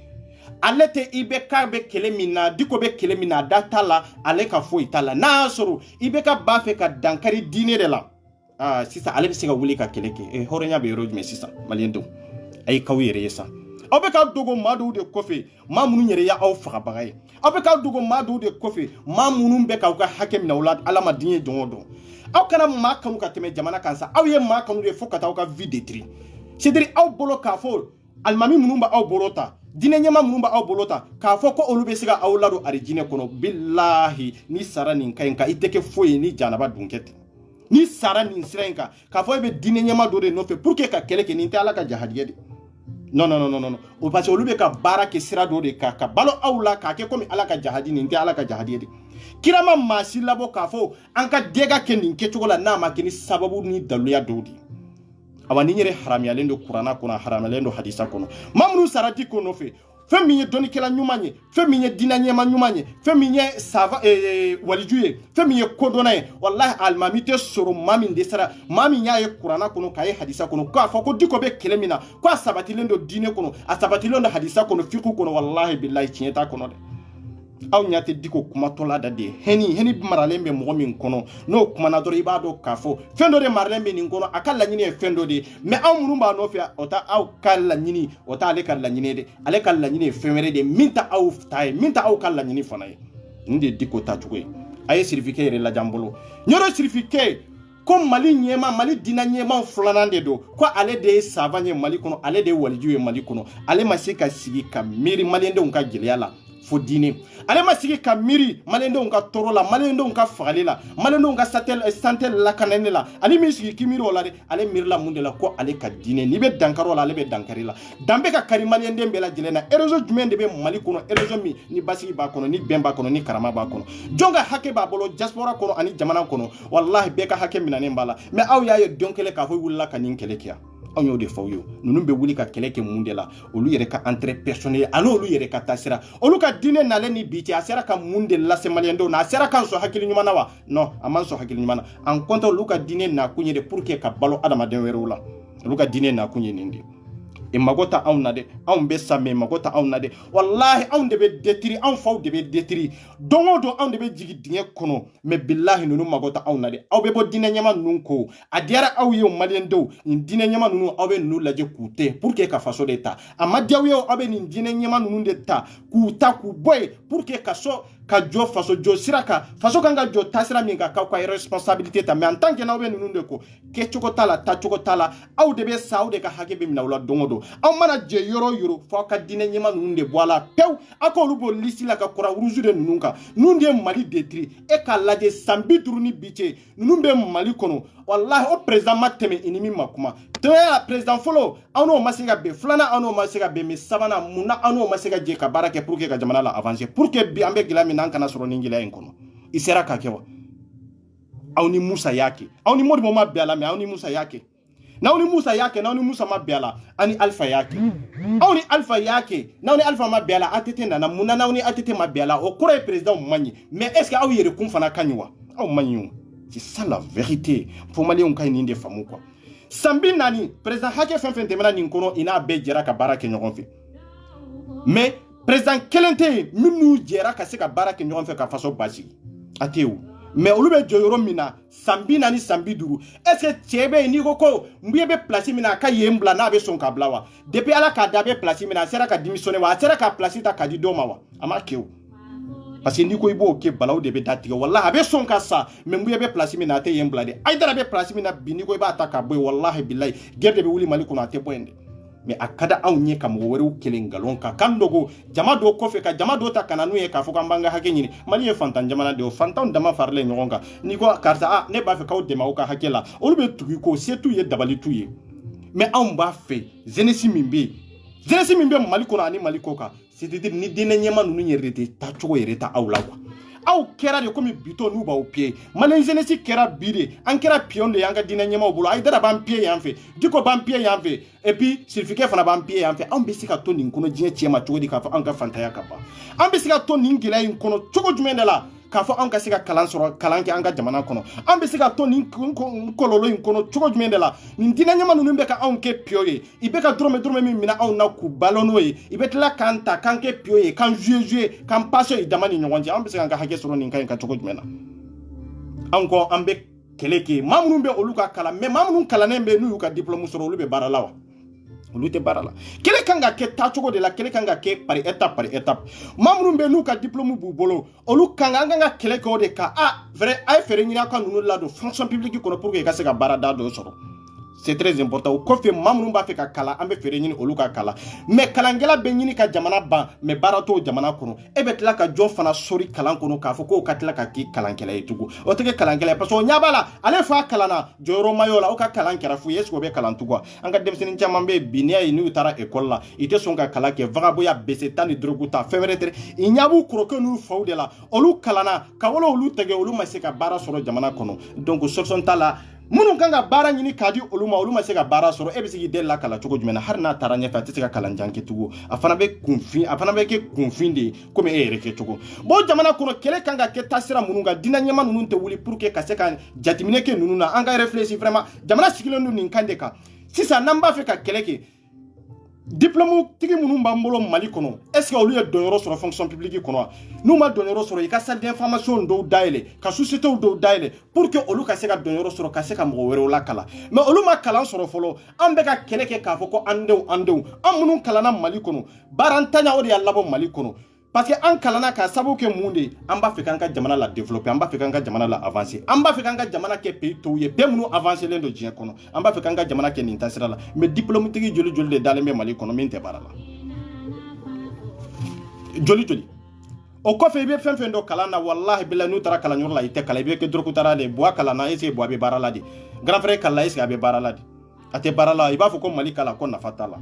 S1: alete ibe ka be kele mina diko be kele mina data la ale ka fo itala na soro ibe ka bafe ka dankari dine de la sisa ale be se ka wuli ka keleke horenya be yoro jume sisa maliendo ay kawire yesa abe ka dogo madu de kofe mamunu nyere ya aw faga bagay abe ka dogo madu de kofe mamunu be ka hakem na ulad ala madinye dongo aw kana ma kanu ka teme jamana kansa aw ye ma kanu de fokata aw ka vie tri c'est-à-dire aw bolo ka fo almami munumba aw bolota dine nyama munumba aw bolota ka fo ko olu be siga aw lado arijine kono billahi ni sara nin kainka iteke foyi ni janaba dunkete ni sara nin sirenka ka fo be dine nyama do de no fe pour que ka keleke ni ala ka jahadiye de non o parce olu be ka bara ke sira do de ka balo awla ka ke komi ala ka jahadi ni ala ka jahadiye de kirama masi labo ka fo anka dega ke nin ke chogola na ma ke ni sababu ni daluya dodi awani nyere haramiyalen do qur'ana kono haramiyalen do hadisa kono mamnu sarati kono fe femi doni kela nyumanye femi dina nyema nyumanye femi sava walijuye femi kodonaye wallahi almamite soro mami ndesara mami nyaye qur'ana kono kaye hadisa kono ko fa ko diko be kelemina ko sabatilendo do dine kono asabatilendo hadisa kono fiku kono wallahi billahi chieta kono de aw nyate diko kuma tola dade heni maralembe mo min kono no kuma na dori ibado kafo fendo de maralembe nin kono akalla nyini e fendo de me aw murumba no fia ota aw kala nyini ota ale kala nyini de ale kala nyini e femere de minta aw tay minta aw kala nyini fonaye ndi diko tajuwe aye certificat re la jambolo nyoro certificat ko mali nyema mali dina nyema flanande do ko ale de savanye mali kono ale de walijuwe mali kono ale masika sigi ka miri mali ende unka giliala fo dine ale masigi ka miri malendo unka torola malendo unka fagalila malendo unka santel la kanenela ale misigi kimiri wala de ale mirla mundela ko ale ka dine ni be dankaro la ale be dankarila dambe ka kari malende mbela jelena erezo jumende be mali kono erezo mi ni basigi ba kono ni bemba kono ni karama ba kono jonga hake ba bolo diaspora kono ani jamana kono wallahi be ka hake minane mbala me aw ya ye donkele ka fo wulla kanin kelekia aw yo de fawyo nunu be wuli ka keleke mundela olu yere ka entrée personnel alo olu yere ka tasira olu ka dine nale ni biti asera ka mundela semaliendo na asera kan so hakili nyumana wa non aman so hakili nyumana en compte olu ka dine na kunye de pour que ka balo adama den werula olu ka dine na kunye nindi e magota aw na de aw be samme magota aw na de wallahi aw de be detiri aw faw de be detiri dongo do aw de be jigi dinge kono me billahi nunu magota aw na de aw be bo dine nyama nunko adiara aw ye malien do ni dine nyama nunu aw be nunu laje kute pour que ka faso de ta ama diaw ye aw be ni dine nyama nunu de ta kuta ku boy pour que ka so ka jo faso jo siraka faso kanga jo tasira minga ka kwa responsabilité ta mais en tant que na aw be nunu de ko ke choko tala ta choko tala aw de be sa aw de ka hake be mina wala dongo do aw mana je yoro fo ka dine nyema nunde boala pew akolu bo lisi la ka kora uruzu de nunka nunde mali detri e ka laje sambi duruni biche nunbe mali kono wallahi o president mateme inimi makuma te ya president folo ano masiga be flana ano masiga be mi sabana muna ano masiga je ka barake pour que ka jamana la avancer pour que bi ambe gilami nan kana soro ningila en kono isera ka kewa awni musa yake awni modi mo mabbe ala me awni musa yake nauni musa yake nauni musa mabiala ani alfa yake auni alfa yake nauni alfa mabiala atete na muna nauni atete mabiala o kure président manyi mais est-ce que aw yere kun fana kanyiwa aw manyi c'est ça la vérité pour mali on kayni ndé famu quoi sambi nani président hake fen temena ni kono ina be jera ka barake nyogon fi mais président kelente minu jera ka se ka barake nyogon fi ka faso basi ateu mais olu be joyoro mina sambi nani sambi duru est-ce que tiebe ni ko mbiye be place mina ka yembla na be son ka blawa depuis ala ka dabe place mina sera ka démissionner wa sera ka place ta ka di doma wa ama kew parce que ni ko ibo ke balaw de be datiga wallahi be son ka sa mais mbiye be place mina te yembla de ay dara be place mina bi ni ko iba ta ka boy wallahi billahi gerde be wuli maliko na te boyende mais akada aw nye kam worew kelen galon ka kandogo jama do kofe ka jama do ta kananu ye ka fo kan banga hake nyini mali ye fantan jamana de fantan dama farle nyonga ni ko karta ne ba fe ka o dema o ka hakela olu be tugi ko setu ye dabali tuye mais aw ba fe jenesi mimbe mali ko ani mali ko ka c'est-à-dire ni dine nyema nunu yerete ta chogo yereta awla kwa aw kera de komi bito nu ba o pie malen jenesi kera bide an kera pion de yanga dina nyema o bolo ay dara ban pie yanfe diko ban pie yanfe et puis certificat fana ban pie yanfe an be sika to nin kono jine chema chodi ka fa an ka fantaya ka ba an be sika to nin gila in kono chogo jumende la ka fa an ka sika kalan soro kalan ke an ka jamana kono an be sika to nin kololo in kono chogo jumende la nin dina nyema nunu be ka an ke pioye ibe ka drome min mina an na ku balono ye ibe tla kanta kan ke pioye kan jouer kan passer i damani nyonje an be sika ka hake soro nin kan ka chogo jumena anko an be keleke mamunu be oluka kala mais mamunu kala ne be nu ka diplôme soro olu be baralawa olu te barala kele kanga ke tachogo de la kele kanga ke par étape mamunu be nu ka diplôme bu bolo olu kanga nganga kele ko de ka vrai ay fere nyina ka nunu la do fonction publique ko pour que ka se ka barada do soro c'est très important ko fe mamunu ba fe ka kala ambe fere nyini olu ka kala mais kalangela be nyini ka jamana ba mais barato jamana kono e be tla ka jo fana sori kalan kono ka fo ko ka tla ka ki kalankela etugo o tege kalankela parce que nyabala ale fa kalana joro mayola o ka kalankera fu yesko be kalantugo anga demseni chamambe binia inu tara école la ite son ka kala ke vagabo ya besetani droguta feveretre inyabu kroke nu fawde la olu kalana ka wolo olu tege olu ma se ka bara soro jamana kono donc solution tala munu kanga bara nyini kadi olu ma se ka bara soro e be sigi della kala chogo jumena har na taranya fa tse ka kala njanke tugo afana be ke kunfinde comme e reke chogo bo jamana kono kele kanga ke tasira munu ga dina nyama nunu te wuli pour que ka se ka jatimine ke nunu na anga réfléchir vraiment jamana sikilo nunu ninkande ka sisa namba fe ka kele ke diplôme tigi munun bambolo mali kono est-ce que olu ye donyoro sur fonction publique kono nous ma donyoro sur ka salle d'information do daile ka société do daile pour que olu ka se ka donyoro sur ka se ka mo wero la kala mais olu ma kala sur folo ambe ka keleke ka foko andew an munun kala na mali kono barantanya odi yallabo mali kono parce que an kalana ka sabu ke munde an ba fe kan ka jamana la développer an ba fe kan ka jamana la avancer an ba fe kan ka jamana ke pays to ye be munu avancer len do jien kono an ba fe kan ka jamana ke nin tasira la mais diplomatique joli de dalembe mali kono min te barala joli o ko fe be fen do kalana wallahi billahi nu tara kala nyorla ite kala be ke droku tara de boa kala na ese boa be barala di grand frère kala ese be barala di ate barala iba fo ko mali kala ko na fatala.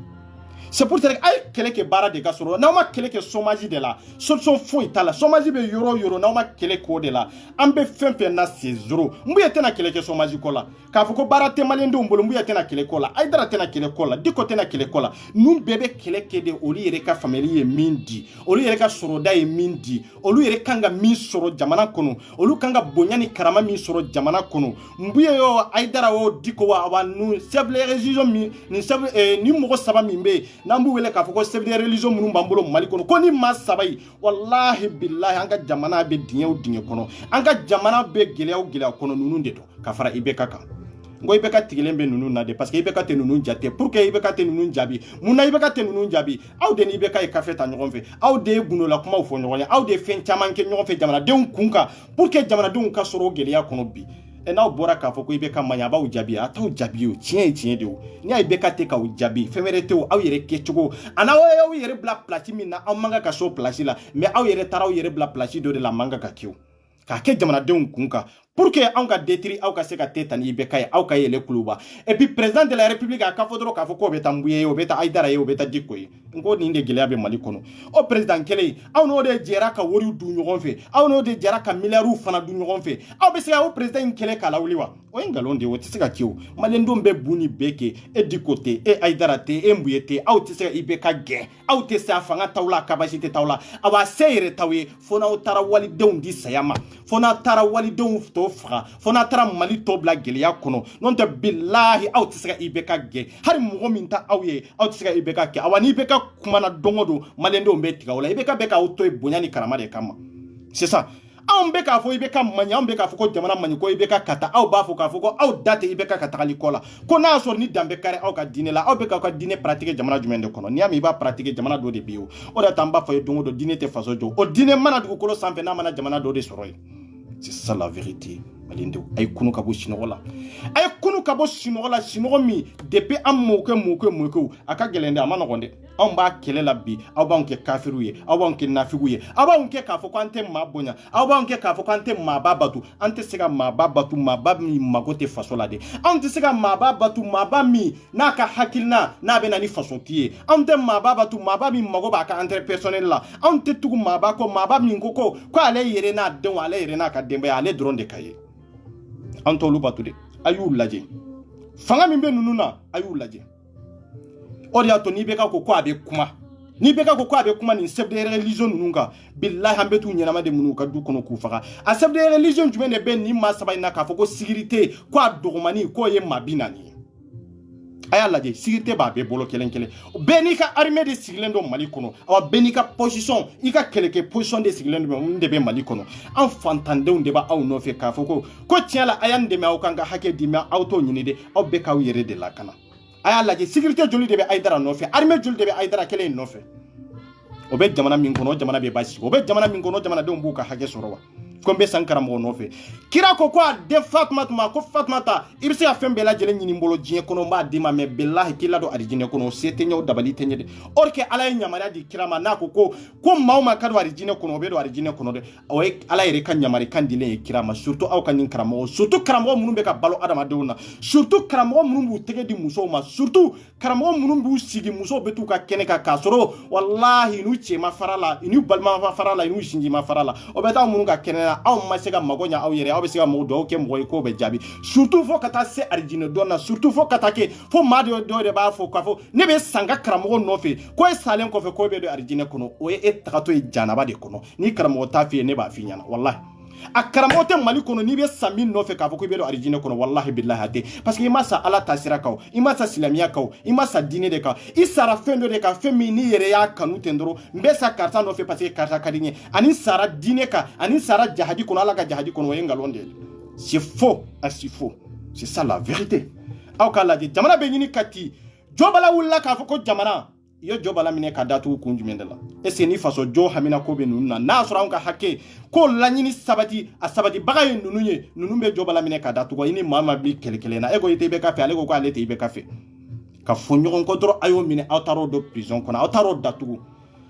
S1: C'est pour dire que quelques barres de gasoro, n'a pas quelques sommages de la, solution fou itala, sommages be euro, n'a pas quelques codes de la, ambe fin na 6 euros, mouya tena quelques sommages kola, car faut que barate malendo mbolo mouya tena quelques kola, aidara tena quelques kola, diko tena quelques kola, nous bébé quelques de oli ereka famille mindi, oli ereka soroda e mindi, oli erekanga min soro jamana kono, olu kanga bonyani karama min soro jamana kono, mbuya yo aidara o diko wa nu seble religion mi ni seble ni mo saba mimbe nambu wele ka foko chef de religion munun bambolo mali kono ko ni masabai wallahi billahi anga jamana be dinye kono anga jamana be gelew kono nunun de to ka fara ibeka kan ngo ibeka tigelembe nunun na de parce que ibeka te nunun jate pour que ibeka te nunun jabi muna ibeka te nunun jabi aw de ni ibeka e kafe ta nyogon fe aw de guno la kuma fo nyogon aw de fen chaman ke nyogon fe jamana de kunka pour que jamana de ka soro geleya kono bi e na bora ka foko ibeka manya ba ujabi ata ujabi o tien de o ni ay beka te ka ujabi femerete o aw yere kechugo ana o yere bla placi mina aw manga ka so placi la mais aw yere taraw yere bla placi do de la manga ka kiu ka ke jamana de kunka pour que on ka détruire au ka se ka tetani ibeka au ka yele kuluba et puis président de la république a ka fodro ka foko beta mbuye o beta aidara o beta dikoy ngo ni nde gele abe mali kono o président kele aw no de jera ka wori du nyogon fe aw no de jera ka milliards fana du nyogon fe aw be se o président kele ka lawliwa o ngalonde o tse ka kiu malendo mbe buni beke e dikote e aidara te e mbuyete aw tse ka ibeka ge aw te sa fanga tawla capacité tawla awa seyre tawe fona o tara wali deun di sayama fona tara wali deun to fra fona tara mali to bla geleya kono non te billahi aw tisga ibeka ge hari mugo minta awye aw tisga ibeka ke awani ibeka kumana dongodo malendo mbetiga wala ibeka beka auto e bonyani karama de kama c'est ça An bɛ k'a fɔ i bɛ ka maɲi an bɛ k'a fɔ ko jamana maɲi ko i bɛ ka kata aw b'a fɔ k'a fɔ ko aw da tɛ i bɛ ka tagali kɔ la ko n'a y'a sɔrɔ ni dan bɛ kari aw ka diinɛ la aw bɛ k'aw ka diinɛ pratique jamana jumɛn de kɔnɔ n'i y'a mɛn i b'a pratique jamana dɔ de bɛ yen o de y'a to an b'a fɔ ye don o don diinɛ tɛ faso jɔ o diinɛ mana dugukolo sanfɛ n'a mana jamana dɔ de sɔrɔ yen c'est ça la vérité Malindenw a ye kunu ka bɔ sinɔgɔ la a ye kunu ka bɔ sinɔgɔ la sinɔgɔ min depuis an mɔkɛw a ka gɛlɛn dɛ a ma nɔgɔn dɛ anw b'a kɛlɛ la bi aw b'anw kɛ kafiriw ye aw b'anw kɛ nafigiw ye aw b'anw kɛ k'a fɔ ko an tɛ maa bonya aw b'anw kɛ k'a fɔ ko an tɛ maaba batu an tɛ se ka maaba batu maaba min mago tɛ faso la dɛ anw tɛ se ka maaba batu maaba min n'a ka hakilina n'a bɛ na ni fasotigi ye anw tɛ maaba batu maaba min mago b'a ka intérêt personnel la anw tɛ tugu maaba kɔ maaba min ko ale yɛrɛ n'a denw ale yɛrɛ n'a ka denbaya ale dɔrɔn de ka ye an t'olu batu de a y'u lajɛ fanga min bɛ ninnu na a y'u lajɛ o de y'a to n'i bɛ ka ko a bɛ kuma n'i bɛ ka ko a bɛ kuma nin chef de religion ninnu kan bilahi an bɛ t'u ɲɛnama de minnu ka du kɔnɔ k'u faga a chef de religion jumɛn de bɛ nin maa saba in na k'a fɔ ko sécurité ko a dɔgɔmani k'o ye maa 40 ye a y'a lajɛ sécurité b'a bɛɛ bolo kelen kelen bɛɛ n'i ka armée de sigilen don Mali kɔnɔ awa bɛɛ n'i ka position i ka kɛlɛkɛ position de sigilen don mun de bɛ Mali kɔnɔ an fantandenw de b'aw nɔfɛ k'a fɔ ko tiɲɛ la a y'an dɛmɛ aw kan ka hakɛ di mais aw t'o ɲini de aw bɛɛ k'aw yɛrɛ de lakana a y'a lajɛ sécurité joli de bɛ Aïdara nɔfɛ armée joli de bɛ Aïdara kelen in nɔfɛ o bɛ jamana min kɔnɔ o jamana bɛ basi o bɛ jamana min kɔnɔ jamanadenw b'u ka hakɛ sɔrɔ wa ko n bɛ san karamɔgɔ nɔfɛ kira ko a den Fatumata ma ko Fatumata i bɛ se ka fɛn bɛɛ lajɛlen ɲini n bolo diɲɛ kɔnɔ n b'a d'i ma mais bilahi k'i ladon arijinɛ kɔnɔ o se tɛ ɲɛ o dabali tɛ ɲɛ dɛ or que ala ye yamaruya di kira ma n'a ko maa o maa ka don arijinɛ kɔnɔ o bɛ don arijinɛ kɔnɔ dɛ o ye ala yɛrɛ ka yamarukan dilen ye kira ma surtout aw ka nin karamɔgɔ surtout karamɔgɔ minnu bɛ ka balo adamadenw na surtout karamɔgɔ minnu b'u tɛgɛ di musow ma surtout karamɔgɔ minnu b'u sigi musow bɛ t'u ka kɛnɛ kan k'a sɔrɔ walahi n'u cɛ ma fara la n'u balima ma fara la n'u sinji ma fara la o bɛ taa minnu ka kɛnɛ na aw ma se ka mago ɲa aw yɛrɛ aw bɛ se ka mɔgɔ dɔw kɛ mɔgɔ ye k'o bɛ jaabi surtout fo ka taa se arijinɛ dɔn na surtout fo ka taa kɛ fo maa dɔ de b'a fɔ k'a fɔ ne bɛ san ka karamɔgɔ nɔfɛ ko e salen kɔfɛ ko e bɛ don arijinɛ kɔnɔ o ye e tagatɔ ye janaba de kɔnɔ ni karamɔgɔ t'a f'i ye ne b'a f'i ɲɛna walahi a karamɔgɔ tɛ Mali kɔnɔ n'i bɛ san min nɔfɛ k'a fɔ ko i bɛ don arijinɛ kɔnɔ walahi bilahi a tɛ parce que i ma sa ala ta sira kan i ma sa silamɛya kan i ma sa diinɛ de kan i sara fɛn dɔ de kan fɛn min n'i yɛrɛ y'a kanu ten dɔrɔn n bɛ sa karisa nɔfɛ parce que karisa ka di n ye ani sara diinɛ kan ani sara jahadi kɔnɔ ala ka jahadi kɔnɔ o ye nkalon de ye c'est faux c'est faux c'est ça la vérité aw k'a lajɛ jamana bɛ ɲini ka ti jɔ bala wulila k'a fɔ ko jamana i ye jɔ bala minɛ ka datugu kun jumɛn de la est ce que ni faso jɔ hamina ko bɛ ninnu na n'a sɔrɔ anw ka hakɛ ko laɲini sabati a sabatibaga ye ninnu ye ninnu bɛ jɔ bala minɛ ka datugu i ni maa ma bi kɛlɛ na e ko i tɛ i bɛ ka fɛ ale ko ale tɛ i bɛ ka fɛ ka fɔ ɲɔgɔn kɔ dɔrɔn a y'o minɛ aw taar'o don prison kɔnɔ aw taar'o datugu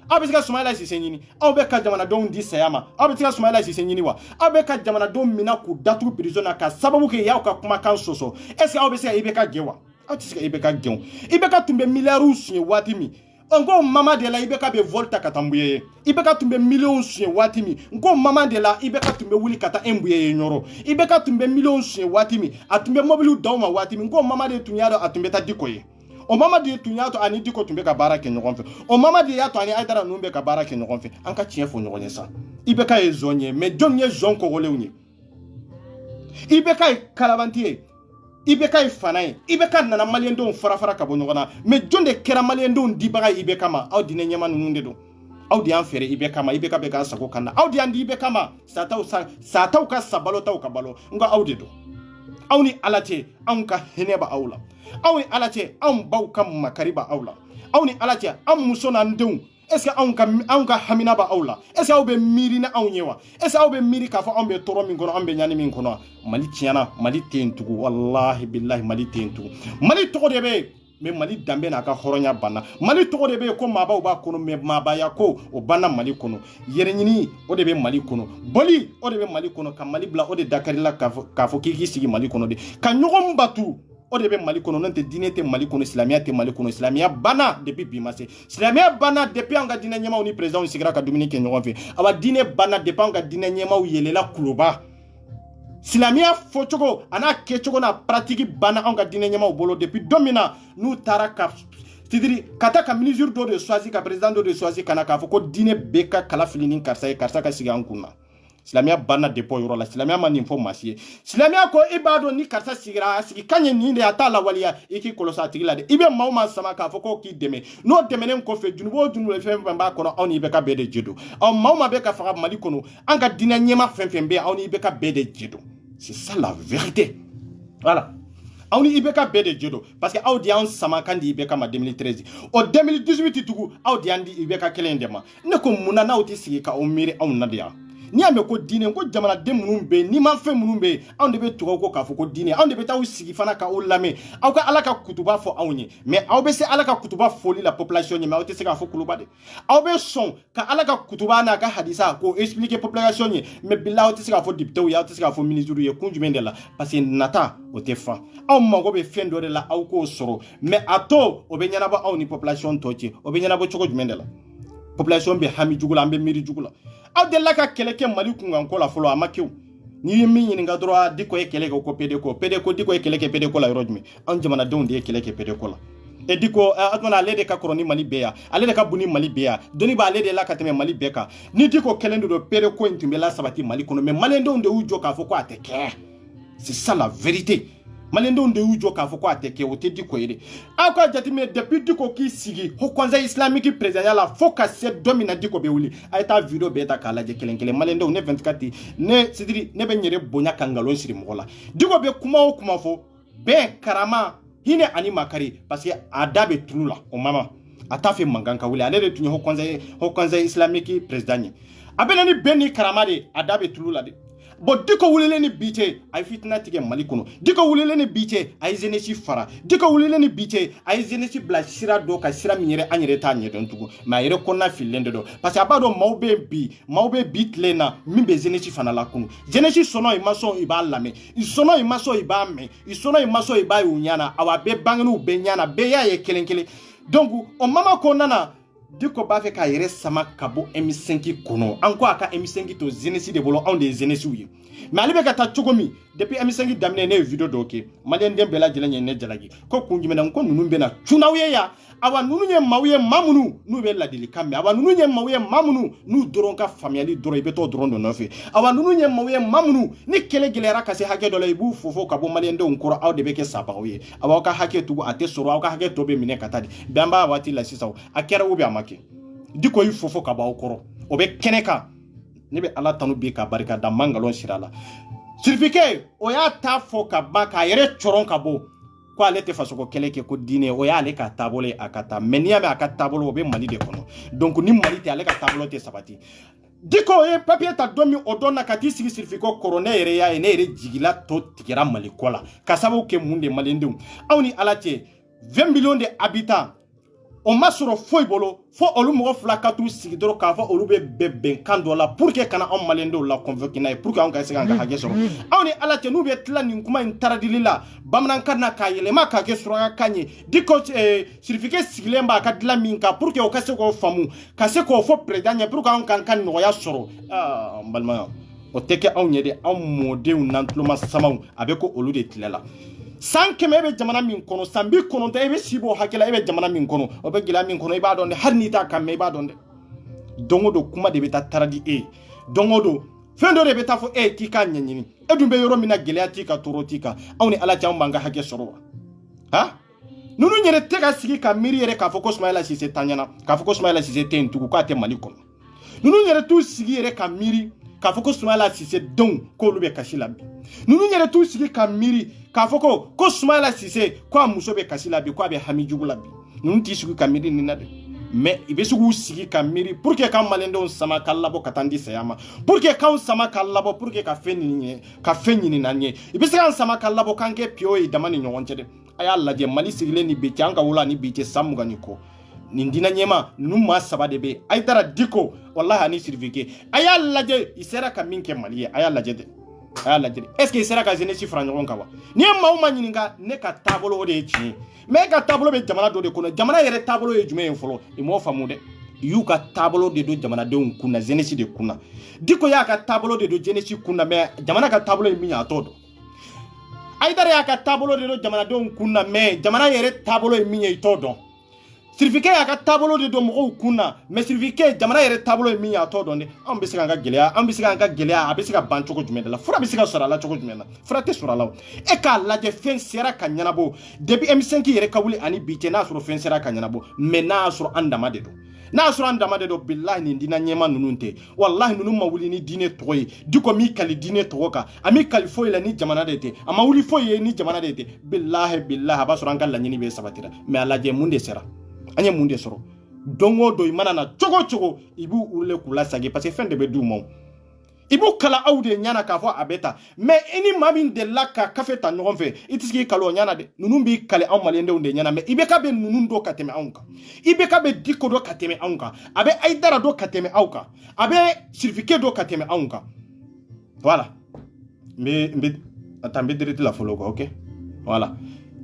S1: aw bɛ se ka Soumaïla Cissé ɲini aw bɛ ka jamanadenw di saya ma aw bɛ se ka Soumaïla Cissé ɲini wa aw bɛ ka jamanadenw minɛ k'u datugu prison na ka sababu kɛ y'aw ka kumakan sɔsɔ est ce que aw bɛ se ka IBK gɛn wa aw tɛ se ka IBK gɛn o IBK tun bɛ miliyariw suɲɛ waati min n ko mama de la IBK bɛ vol ta ka taa Nbuye ye IBK tun bɛ miliyɔnw suɲɛ waati min n ko mama de la IBK tun bɛ wuli ka taa Nbuye ye ɲɔrɔ IBK tun bɛ miliyɔnw suɲɛ waati min a tun bɛ mobiliw d'aw ma waati min n ko mama de tun y'a dɔn a tun bɛ taa Diko ye o mama de tun y'a to ani Diko tun bɛ ka baara kɛ ɲɔgɔn fɛ o mama de y'a to ani Aïdara ninnu bɛ ka baara kɛ ɲɔgɔn fɛ an ka tiɲɛ fɔ ɲɔgɔn ye sa IBK ye zɔn ye mais jɔn ye zɔn kɔgɔlenw ye IBK ye kalabanti ye IBK ye fana ye IBK nana maliyɛndenw fara ka bɔ ɲɔgɔn na mais jɔn de kɛra maliyɛndenw dibaga ye IBK ma aw diinɛ ɲɛma ninnu de don aw de y'an fɛɛrɛ IBK ma IBK bɛ k'a sago kan na aw de y'an di IBK ma sataw ka sa balotaw ka balo nka aw de don aw ni ala cɛ anw ka hinɛ bɛ aw la aw ni ala cɛ anw baw ka makari bɛ aw la aw ni ala cɛ anw muso n'an denw est ce que anw ka hamina bɛ aw la est ce que aw bɛ miiri ni anw ye wa est ce que aw bɛ miiri k'a fɔ anw bɛ tɔɔrɔ min kɔnɔ anw bɛ ɲani min kɔnɔ Mali tiɲɛna Mali tɛ yen tugun walahi bilahi Mali tɛ yen tugun Mali tɔgɔ de bɛ yen mais Mali danbe n'a ka hɔrɔnya banna Mali tɔgɔ de bɛ yen ko maabaw b'a kɔnɔ mais maabaya ko o banna Mali kɔnɔ yɛrɛ ɲini o de bɛ Mali kɔnɔ boli o de bɛ Mali kɔnɔ ka Mali bila o de dakari la k'a fɔ k'i sigi Mali kɔnɔ de ka ɲɔgɔn batu o de bɛ Mali kɔnɔ n'o tɛ diinɛ tɛ Mali kɔnɔ silamɛya tɛ Mali kɔnɔ silamɛya banna depuis bi ma se silamɛya banna depuis an ka diinɛ ɲɛmaw ni présidents sigira ka dumuni kɛ ɲɔgɔn fɛ awa diinɛ banna depuis an ka diinɛ ɲɛmaw yɛlɛla kuloba silamɛya fɔcogo a n'a kɛcogo n'a pratique banna an ka diinɛ ɲɛmaw bolo depuis don min na n'u taara ka c'est-à-dire ka taa ka ministre dɔ de choisi ka président dɔ de choisi ka na k'a fɔ ko diinɛ bɛɛ ka kala fili ni karisa ye karisa ka sigi an kun na silamɛya banna depuis o yɔrɔ la silamɛya ma nin fɔ maa si ye silamɛya ko i b'a dɔn ni karisa sigira a sigi kan ye nin de a t'a lawaleya i k'i kɔlɔsi a tigi la dɛ i bɛ maa sama k'a fɔ k'o k'i dɛmɛ n'o dɛmɛnen kɔfɛ junubu o junubu fɛn fɛn b'a kɔnɔ aw ni bɛ ka bɛɛ de je don maa bɛ ka faga Mali kɔnɔ an ka diinɛ ɲɛma fɛn fɛn bɛ aw ni bɛ ka bɛɛ de je don c'est ça la vérité voilà aw ni IBK bɛɛ de je don parce que aw de y'an sama kan di IBK ma 2013 o 2018 tugu aw de y'an di IBK kelen de ma ne ko munna n'aw tɛ sigi ka o miiri anw na de yan n'i y'a mɛn ko diinɛ ko jamanaden minnu bɛ yen n'i ma fɛn minnu bɛ yen anw de bɛ tugu ko k'a fɔ ko diinɛ anw de bɛ taa aw sigi fana ka aw lamɛn aw ka ala ka kutuba fɔ anw ye mais aw bɛ se ala ka kutuba foli la population ye mais aw tɛ se k'a fɔ kuluba de aw bɛ sɔn ka ala ka kutuba n'a ka hadisa k'o expliquer population ye mais bilahi aw tɛ se k'a fɔ député ye aw tɛ se k'a fɔ ministre ye kun jumɛn de la parce que nata o tɛ fan aw mago bɛ fɛn dɔ de la aw k'o sɔrɔ mais a to o bɛ ɲɛnabɔ aw ni population tɔ cɛ o bɛ ɲɛnabɔ cogo jumɛn de la population bɛ hami jugu la an bɛ miiri jugu la aw delila ka kɛlɛ kɛ Mali kunkanko la fɔlɔ a ma kɛw n'i ye min ɲininka dɔrɔn Diko ye kɛlɛ kɛ ko PDK Diko ye kɛlɛ kɛ PDK la yɔrɔ jumɛn anw jamanadenw de ye kɛlɛ kɛ PDK la et Diko a tuma ale de ka kɔrɔ ni Mali bɛɛ yan ale de ka bon ni Mali bɛɛ yan dɔnni b'ale de la ka tɛmɛ Mali bɛɛ kan ni Diko kɛlen de don PDK in tun bɛ lasabati Mali kɔnɔ mais maliyɛndenw de y'u jɔ k'a fɔ ko a tɛ kɛ c'est ça la vérité maliyɛndenw de y'u jɔ k'a fɔ ko a tɛ kɛ o tɛ Diko ye de aw ka jateminɛ depuis Diko k'i sigi Haut Conseil islamique présidentiel la fo ka se don min na Diko bɛ wuli a ye taa vidéo bɛɛ ta k'a lajɛ kelen kelen maliyɛndenw ne 24 ne Sidiri ne bɛ n yɛrɛ bonya ka nkalon siri mɔgɔ la Diko bɛ kuma o kuma fɔ bɛn karama hinɛ ani makari parce que a da bɛ tulu la o mama a t'a fɛ mankan ka wuli ale de tun ye Haut Conseil islamique président ye a bɛ na ni bɛn ni karama de a da bɛ tulu la de bon Diko wulilen ni bi cɛ a ye fitina tigɛ Mali kɔnɔ Diko wulilen ni bi cɛ a ye jeunesse fara Diko wulilen ni bi cɛ a ye jeunesse bila sira dɔ ka sira min yɛrɛ an yɛrɛ t'a ɲɛdɔn tugun mais a yɛrɛ kɔnɔna fililen de don parce que a b'a dɔn maaw bɛ bi tile na min bɛ jeunesse fana la kunun jeunesse sɔnna i ma sɔn i b'a lamɛn i sɔnna i ma sɔn i b'a mɛn i sɔnna i ma sɔn i b'a ye u ɲɛna awa bɛɛ bangenuw bɛɛ ɲɛna bɛɛ y'a ye kelen kelen donc o mama kɔnɔna na Diko b'a fɛ k'a yɛrɛ sama ka bɔ M5 kɔnɔ an ko a ka M5 to jeunesse de bolo anw de ye jeunesse ye mais ale bɛ ka taa cogo min depuis M5 daminɛ ne ye vidéo dɔw kɛ maliyɛnden bɛɛ lajɛlen ye ne jalaki ko kun jumɛn na ko ninnu bɛna cunaw ye yan awa ninnu ye maaw ye maa minnu n'u bɛ ladilikan mɛn awa ninnu ye maaw ye maa minnu n'u dɔrɔn ka faamuyali dɔrɔn i bɛ t'o dɔrɔn de nɔfɛ awa ninnu ye maaw ye maa minnu ni kɛlɛ gɛlɛyara ka se hakɛ dɔ la i b'u fofo ka bɔ maliyɛndenw kɔrɔ aw de bɛ kɛ sabagaw ye awa aw ka hakɛ tugu a tɛ sɔrɔ aw ka hakɛ tɔ bɛ minɛ ka taa de bɛn b'a waati la sisan a kɛra ou bien a ma kɛ Diko y'i fofo ka bɔ aw kɔrɔ o bɛ kɛnɛ kan ne bɛ ala tanu bi ka barika da mangalon sira la Sirifike o y'a ta fɔ ka ban k'a yɛrɛ cɔrɔn ka bɔ ko ale tɛ fasoko kɛlɛ kɛ ko diinɛ o y'ale ka taabolo ye a ka taa mais n'i y'a mɛn a ka taabolo o bɛ Mali de kɔnɔ donc ni Mali tɛ ale ka taabolo tɛ sabati Diko ye papier ta don min o don na ka t'i sigi Sirifike kɔrɔ ne yɛrɛ y'a ye ne yɛrɛ jigila tɔ tigɛra Mali kɔ la ka sababu kɛ mun de maliyɛndenw aw ni ala cɛ 20 millions de habitants o ma sɔrɔ foyi bolo fo olu mɔgɔ fila ka t'u sigi dɔrɔn k'a fɔ olu bɛ bɛnkan dɔ la pour que kana anw maliyɛndenw la convoquer n'a ye pour que anw ka se k'an ka hakɛ sɔrɔ aw ni ala cɛ n'u bɛ tila nin kuma in taradili la bamanankan na k'a yɛlɛma k'a kɛ surakakan ye Diko Sirifike sigilen b'a ka dilan min kan pour que o ka se k'o faamu ka se k'o fɔ président ɲɛ pour que anw k'an ka nɔgɔya sɔrɔ n balima o tɛ kɛ anw ye de anw mɔdenw n'an tuloma samaw a bɛ ko olu de tile la san kɛmɛ e bɛ jamana min kɔnɔ san 90 e bɛ si bɔ hakɛ la e bɛ jamana min kɔnɔ o bɛ gɛlɛya min kɔnɔ i b'a dɔn dɛ hali n'i t'a kan mɛn i b'a dɔn dɛ don o don kuma de bɛ taa taradi e ye don o don fɛn dɔ de bɛ taa fɔ e ye k'i k'a ɲɛɲini e dun bɛ yɔrɔ min na gɛlɛya t'i kan tɔɔrɔ t'i kan anw ni ala cɛ anw b'an ka hakɛ sɔrɔ wa ha ninnu yɛrɛ tɛ ka sigi ka miiri yɛrɛ k'a fɔ ko Soumaïla Cissé taɲana k'a fɔ ko Soumaïla Cissé tɛ yen tugun k'a tɛ Mali kɔnɔ ninnu yɛrɛ t'u sigi yɛrɛ ka miiri k'a fɔ ko Soumaïla Cissé denw k'olu bɛ kasi la bi ninnu yɛrɛ t'u sigi ka miiri k'a fɔ ko Soumaïla Cissé ko a muso bɛ kasi la bi ko a bɛ hami jugu la bi ninnu t'i sigi ka miiri nin na dɛ mais i bɛ se k'u sigi ka miiri pour que k'an maliyɛndenw sama ka labɔ ka taa di saya ma pour que k'anw sama ka labɔ pour que ka fɛn ɲini n'an ye i bɛ se k'an sama ka labɔ k'an kɛ piyo ye dama ni ɲɔgɔn cɛ dɛ a y'a lajɛ Mali sigilen ni bi cɛ an ka wolo ani bi cɛ san 20 ni kɔ nin diinɛ ɲɛma ninnu maa 3 de bɛ a ye dara Diko wallahi ani Sirifike a y'a lajɛ i sera ka min kɛ Mali ye a y'a lajɛ dɛ a y'a lajɛ est-ce que i sera ka jeunesse fara ɲɔgɔn kan wa n'i ye maa o maa ɲininka ne ka taabolo o de ye tiɲɛ ye mais e ka taabolo bɛ jamana dɔ de kɔnɔ jamana yɛrɛ taabolo ye jumɛn ye fɔlɔ i m'o faamu dɛ i y'u ka taabolo de don jamanadenw kun na jeunesse de kun na Diko y'a ka taabolo de don jeunesse kun na mais jamana ka taabolo ye min ye a t'o dɔn Haidara y'a ka taabolo de don jamanadenw kun na mais jamana yɛrɛ taabolo ye min ye i t'o dɔn Sirifike y'a ka tabolo de don mɔgɔw kunna mais Sirifike jamana yɛrɛ tabolo ye min y'a tɔ dɔn de an bɛ se k'an ka gɛlɛya a bɛ se ka ban cogo jumɛn de la fura bɛ se ka sɔrɔ a la cogo jumɛn na fura tɛ sɔrɔ a la e k'a lajɛ fɛn sera ka ɲɛnabɔ depuis M5 yɛrɛ ka wuli ani bi cɛ n'a sɔrɔ fɛn sera ka ɲɛnabɔ mais n'a y'a sɔrɔ an dama de don n'a y'a sɔrɔ an dama de don bilahi nin diinɛ ɲɛma ninnu tɛ wallahi ninnu ma wuli ni diinɛ tɔgɔ ye diko m'i kali diinɛ tɔgɔ kan a m'i kali foyi la ni jamana de tɛ a ma wuli foyi ye ni jamana de tɛ bilahi a b'a sɔrɔ an ka laɲini bɛ sabatira mais a lajɛ mun de sera an ye mun de sɔrɔ don o don i mana na cogo cogo i b'u wele k'u lasagi parce que fɛn de bɛ d'u ma i b'u kala aw de ɲana k'a fɔ a bɛ ta mais i ni maa min delila ka kafe ta ɲɔgɔn fɛ i tɛ se k'i kali o ɲana dɛ ninnu b'i kali anw maliyɛndenw de ɲana mais IBK bɛ ninnu dɔn ka tɛmɛ anw kan IBK bɛ Diko dɔn ka tɛmɛ anw kan a bɛ Ayidara dɔn ka tɛmɛ aw kan a bɛ Sirifike dɔn ka tɛmɛ anw kan voilà n bɛ direct la fɔlɔ quoi ok voilà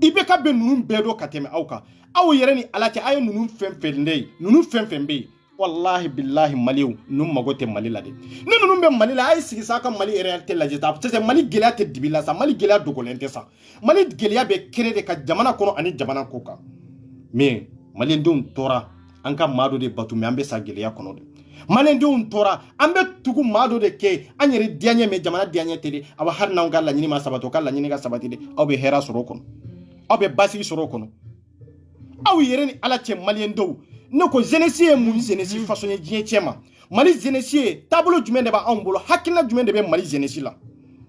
S1: IBK bɛ ninnu bɛɛ dɔn ka tɛmɛ aw kan aw yɛrɛ ni ala cɛ a ye ninnu fɛn fɛn de ye ninnu fɛn fɛn bɛ yen wallahi billahi maliw ninnu mago tɛ Mali la de ni ninnu bɛ Mali la a ye sigi sa ka Mali réalité lajɛ ta c'est Mali gɛlɛya tɛ dibi la sa Mali gɛlɛya dogolen tɛ sa Mali gɛlɛya bɛ kéré de ka jamana kɔnɔ ani jamana kɔ kan mais maliyɛndenw tora an ka maa dɔ de bato mais an bɛ sa gɛlɛya kɔnɔ de maliyɛndenw tora an bɛ tugu maa dɔ de kɛ an yɛrɛ diyaɲɛ mais jamana diyaɲɛ tɛ de aw hali n'anw ka laɲini ma sabati o ka laɲini ka sabati de aw bɛ hɛrɛ sɔrɔ o kɔnɔ aw bɛ basigi sɔrɔ o kɔnɔ aw yɛrɛ ni ala cɛ maliyɛndenw ne ko jeunesse ye mun jeunesse façon ye diɲɛ cɛ ma Mali jeunesse ye taabolo jumɛn de b'anw bolo hakilina jumɛn de bɛ Mali jeunesse la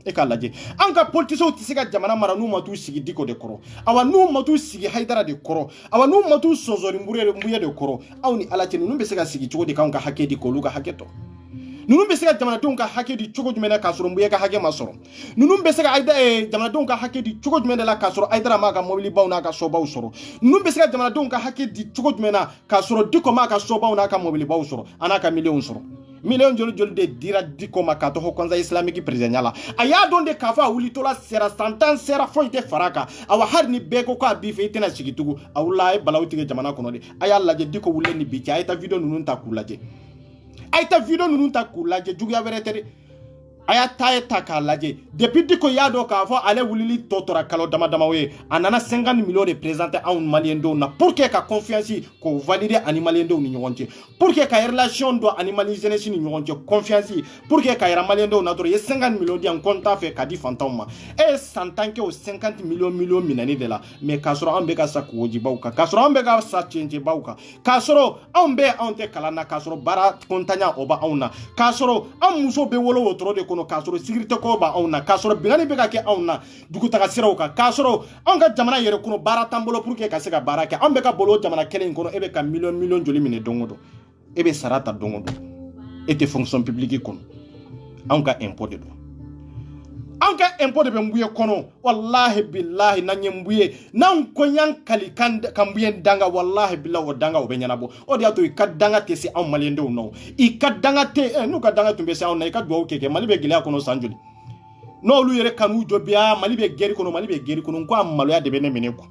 S1: e k'a lajɛ an ka politiciens tɛ se ka jamana mara n'u ma t'u sigi Diko de kɔrɔ awa n'u ma t'u sigi Hayidara de kɔrɔ awa n'u ma t'u sɔnsɔri Mbuye de kɔrɔ aw ni ala cɛ ninnu bɛ se ka sigi cogo di k'anw ka hakɛ di k'olu ka hakɛ tɔ ninnu bɛ se ka jamanadenw ka hakɛ di cogo jumɛn na k'a sɔrɔ Mbuye ka hakɛ ma sɔrɔ ninnu bɛ se ka jamanadenw ka hakɛ di cogo jumɛn de la k'a sɔrɔ Ayidara m'a ka mobilibaw n'a ka sobaw sɔrɔ ninnu bɛ se ka jamanadenw ka hakɛ di cogo jumɛn na k'a sɔrɔ Diko m'a ka sobaw n'a ka mobilibaw sɔrɔ a n'a ka miliyɔnw sɔrɔ miliyɔn joli de dira Diko ma k'a tɔgɔ conseil islamique présidentiel la a y'a dɔn de k'a fɔ a wulitɔla sera santan sera foyi tɛ fara kan awa hali ni bɛɛ ko k'a b'i fɛ i tɛna sigi tugun a wulila a ye balawu tigɛ jamana kɔnɔ de a y'a lajɛ Diko wulilen ni bi cɛ a ye taa video ninnu ta k'u lajɛ a ye taa video ninnu ta k'u lajɛ juguya wɛrɛ tɛ de a y'a ta k'a lajɛ depuis Diko y'a dɔn k'a fɔ ale wulili tɔ tora kalo dama dama ye a nana 50 millions de présenter anw maliyɛndenw na pour que ka confiance k'o valider ani maliyɛndenw ni ɲɔgɔn cɛ pour que ka relation dɔ ani Mali jeunesse ni ɲɔgɔn cɛ confiance pour que ka yira maliyɛndenw na dɔrɔn ye 50 millions di yan ko n t'a fɛ k'a di fantanw ma e ye san tan kɛ o 50 millions minɛni de la mais k'a sɔrɔ an bɛ ka sa kogojibaw kan k'a sɔrɔ an bɛ ka sa cɛncɛnbaw kan k'a sɔrɔ anw bɛ anw tɛ kalan na k'a sɔrɔ baara kɔntanya o b'anw na k'a sɔrɔ an muso bɛ wolo wotoro de kɔnɔ k'a sɔrɔ sécurité ko b'anw na k'a sɔrɔ bingani bɛ ka kɛ anw na dugutaga siraw kan k'a sɔrɔ anw ka jamana yɛrɛ kɔnɔ baara t'an bolo pour que ka se ka baara kɛ anw bɛ ka bolo o jamana kelen in kɔnɔ e bɛ ka miliyɔn joli minɛ don o don e bɛ sara ta don o don e tɛ fonction publique kɔnɔ anw ka impôt de don anw ka impôt de bɛ Mbuye kɔnɔ wallahi billahi n'an ye Mbuye n'anw ko y'an kali ka Mbuye danga wallahi billahi o danga o bɛ ɲɛnabɔ o de y'a to i ka danga tɛ se anw maliyɛndenw na i ka danga tɛ n'u ka danga tun bɛ se anw na i ka dugawu kɛ Mali bɛ gɛlɛya kɔnɔ san joli n'olu yɛrɛ kan'u jɔ bi Mali bɛ gɛri kɔnɔ n ko a maloya de bɛ ne minɛ quoi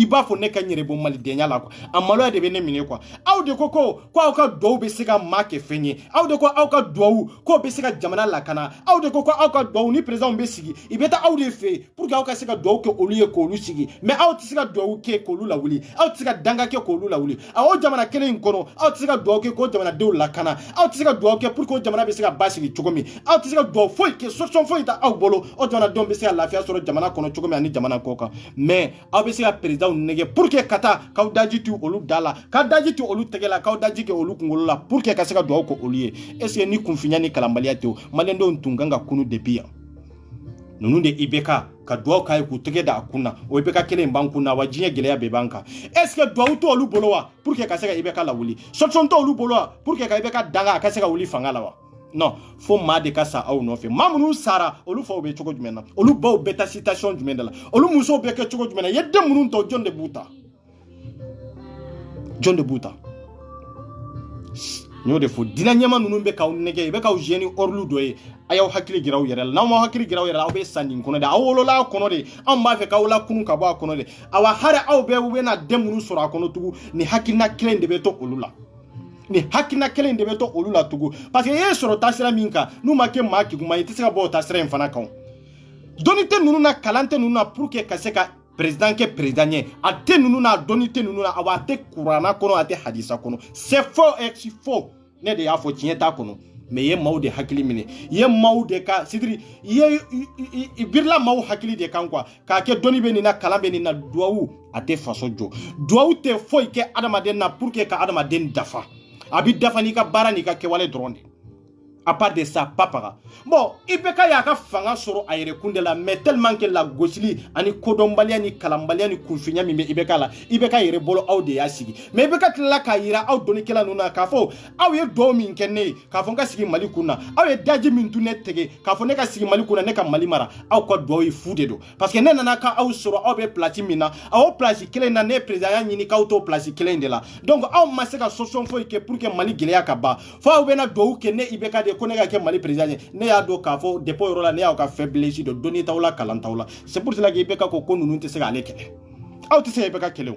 S1: i b'a fɔ ne ka n yɛrɛ bɔ malidenya la quoi a maloya de bɛ ne minɛ quoi aw de ko aw ka duwawu bɛ se ka maa kɛ fɛn ye aw de ko aw ka duwawu k'o bɛ se ka jamana lakana aw de ko aw ka duwawu ni président bɛ sigi i bɛ taa aw de fɛ pour que aw ka se ka duwawu kɛ olu ye k'olu sigi mais aw tɛ se ka duwawu kɛ k'olu lawuli aw tɛ se ka danga kɛ k'olu lawuli o jamana kelen in kɔnɔ aw tɛ se ka duwawu kɛ k'o jamanadenw lakana aw tɛ se ka duwawu kɛ pour que o jamana bɛ se ka basigi cogo min aw tɛ se ka duwawu foyi kɛ solution foyi ta aw bolo o jamanadenw bɛ se ka lafiya sɔrɔ jamana kɔnɔ cogo min ani jamana kɔ kan mais aw bɛ se ka président nɛgɛ pour que ka taa k'aw daji tu olu da la k'aw daji tu olu tɛgɛ la k'aw daji kɛ olu kunkolo la pour que ka se ka duwawu kɛ olu ye est ce que ni kunfinya ni kalanbaliya tɛ o maliyɛndenw tun kan ka kunu depuis yan ninnu de IBK ka duwawu k'a ye k'u tɛgɛ da a kun na o IBK kelen in b'an kun na wa diɲɛ gɛlɛya bɛɛ b'an kan est ce que duwawu t'olu bolo wa pour que ka se ka IBK lawuli solution t'olu bolo wa pour que ka IBK danga a ka se ka wuli fanga la wa non fo maa de ka sa aw nɔfɛ maa minnu sara olu faw bɛ cogo jumɛn na olu baw bɛ taa citation jumɛn de la olu musow bɛ kɛ cogo jumɛn na i ye den minnu tɔ jɔn de b'u ta jɔn de b'u ta n y'o de fɔ diinɛ ɲɛma ninnu bɛ k'aw nɛgɛ i bɛ k'aw gêner hors dɔ ye a y'aw hakili jira aw yɛrɛ la n'aw ma hakili jira aw yɛrɛ la aw bɛ sa nin kɔnɔ de aw wolola a kɔnɔ de anw b'a fɛ k'aw lakunu ka bɔ a kɔnɔ de awa hali aw bɛna den minnu sɔrɔ a kɔnɔ tugun nin hakilina kelen de bɛ to olu la ni hakilina kelen de bɛ to olu la tugun parce que e ye sɔrɔ taasira min kan n'u ma kɛ maa kekuma i tɛ se ka bɔ o taasira in fana kan dɔnni tɛ ninnu na kalan tɛ ninnu na pour que ka se ka président ke président ye a te nunu na doni te nunu na awa te kurana kono a te hadisa kono c'est faux et c'est faux ne de y'a fɔ tiɲɛ t'a kɔnɔ mais ye maaw de hakili minɛ ye maaw de ka sidiri ye birila maaw hakili de kan quoi k'a kɛ dɔnni bɛ nin na kalan bɛ nin na duwawu a tɛ faso jɔ duwawu tɛ foyi kɛ adamaden na pour que ka adamaden dafa a bi dafa n'i ka baara n'i ka kɛwale dɔrɔn de à part de ça papa bon IBK y'a ka fanga sɔrɔ a yɛrɛ kun de la mais tellement que la gosili ani kodɔnbaliya ni kalanbaliya ni kunfinya min bɛ IBK la IBK yɛrɛ bolo aw de y'a sigi mais IBK tilala k'a yira aw dɔnnikɛla ninnu na k'a fɔ aw ye dɔw min kɛ ne ye k'a fɔ n ka sigi Mali kun na aw ye daji min tun ne tigɛ k'a fɔ ne ka sigi Mali kun na ne ka Mali mara aw ka duwawu ye fu de don parce que ne nana ka aw sɔrɔ aw bɛ place min na aw place kelen na ne ye président y'a ɲini k'aw to place kelen de la donc aw ma se ka solution foyi kɛ pour que Mali gɛlɛya ka ban fo aw bɛna duwawu kɛ ne IBK de ko ne ka kɛ Mali président ne y'a dɔn k'a fɔ dépôt yɔrɔ la ne y'aw ka faiblesse dɔ dɔnni t'aw la kalan t'aw la c'est pour cela que IBK ko ninnu tɛ se k'ale kɛlɛ aw tɛ se ka IBK kɛlɛ o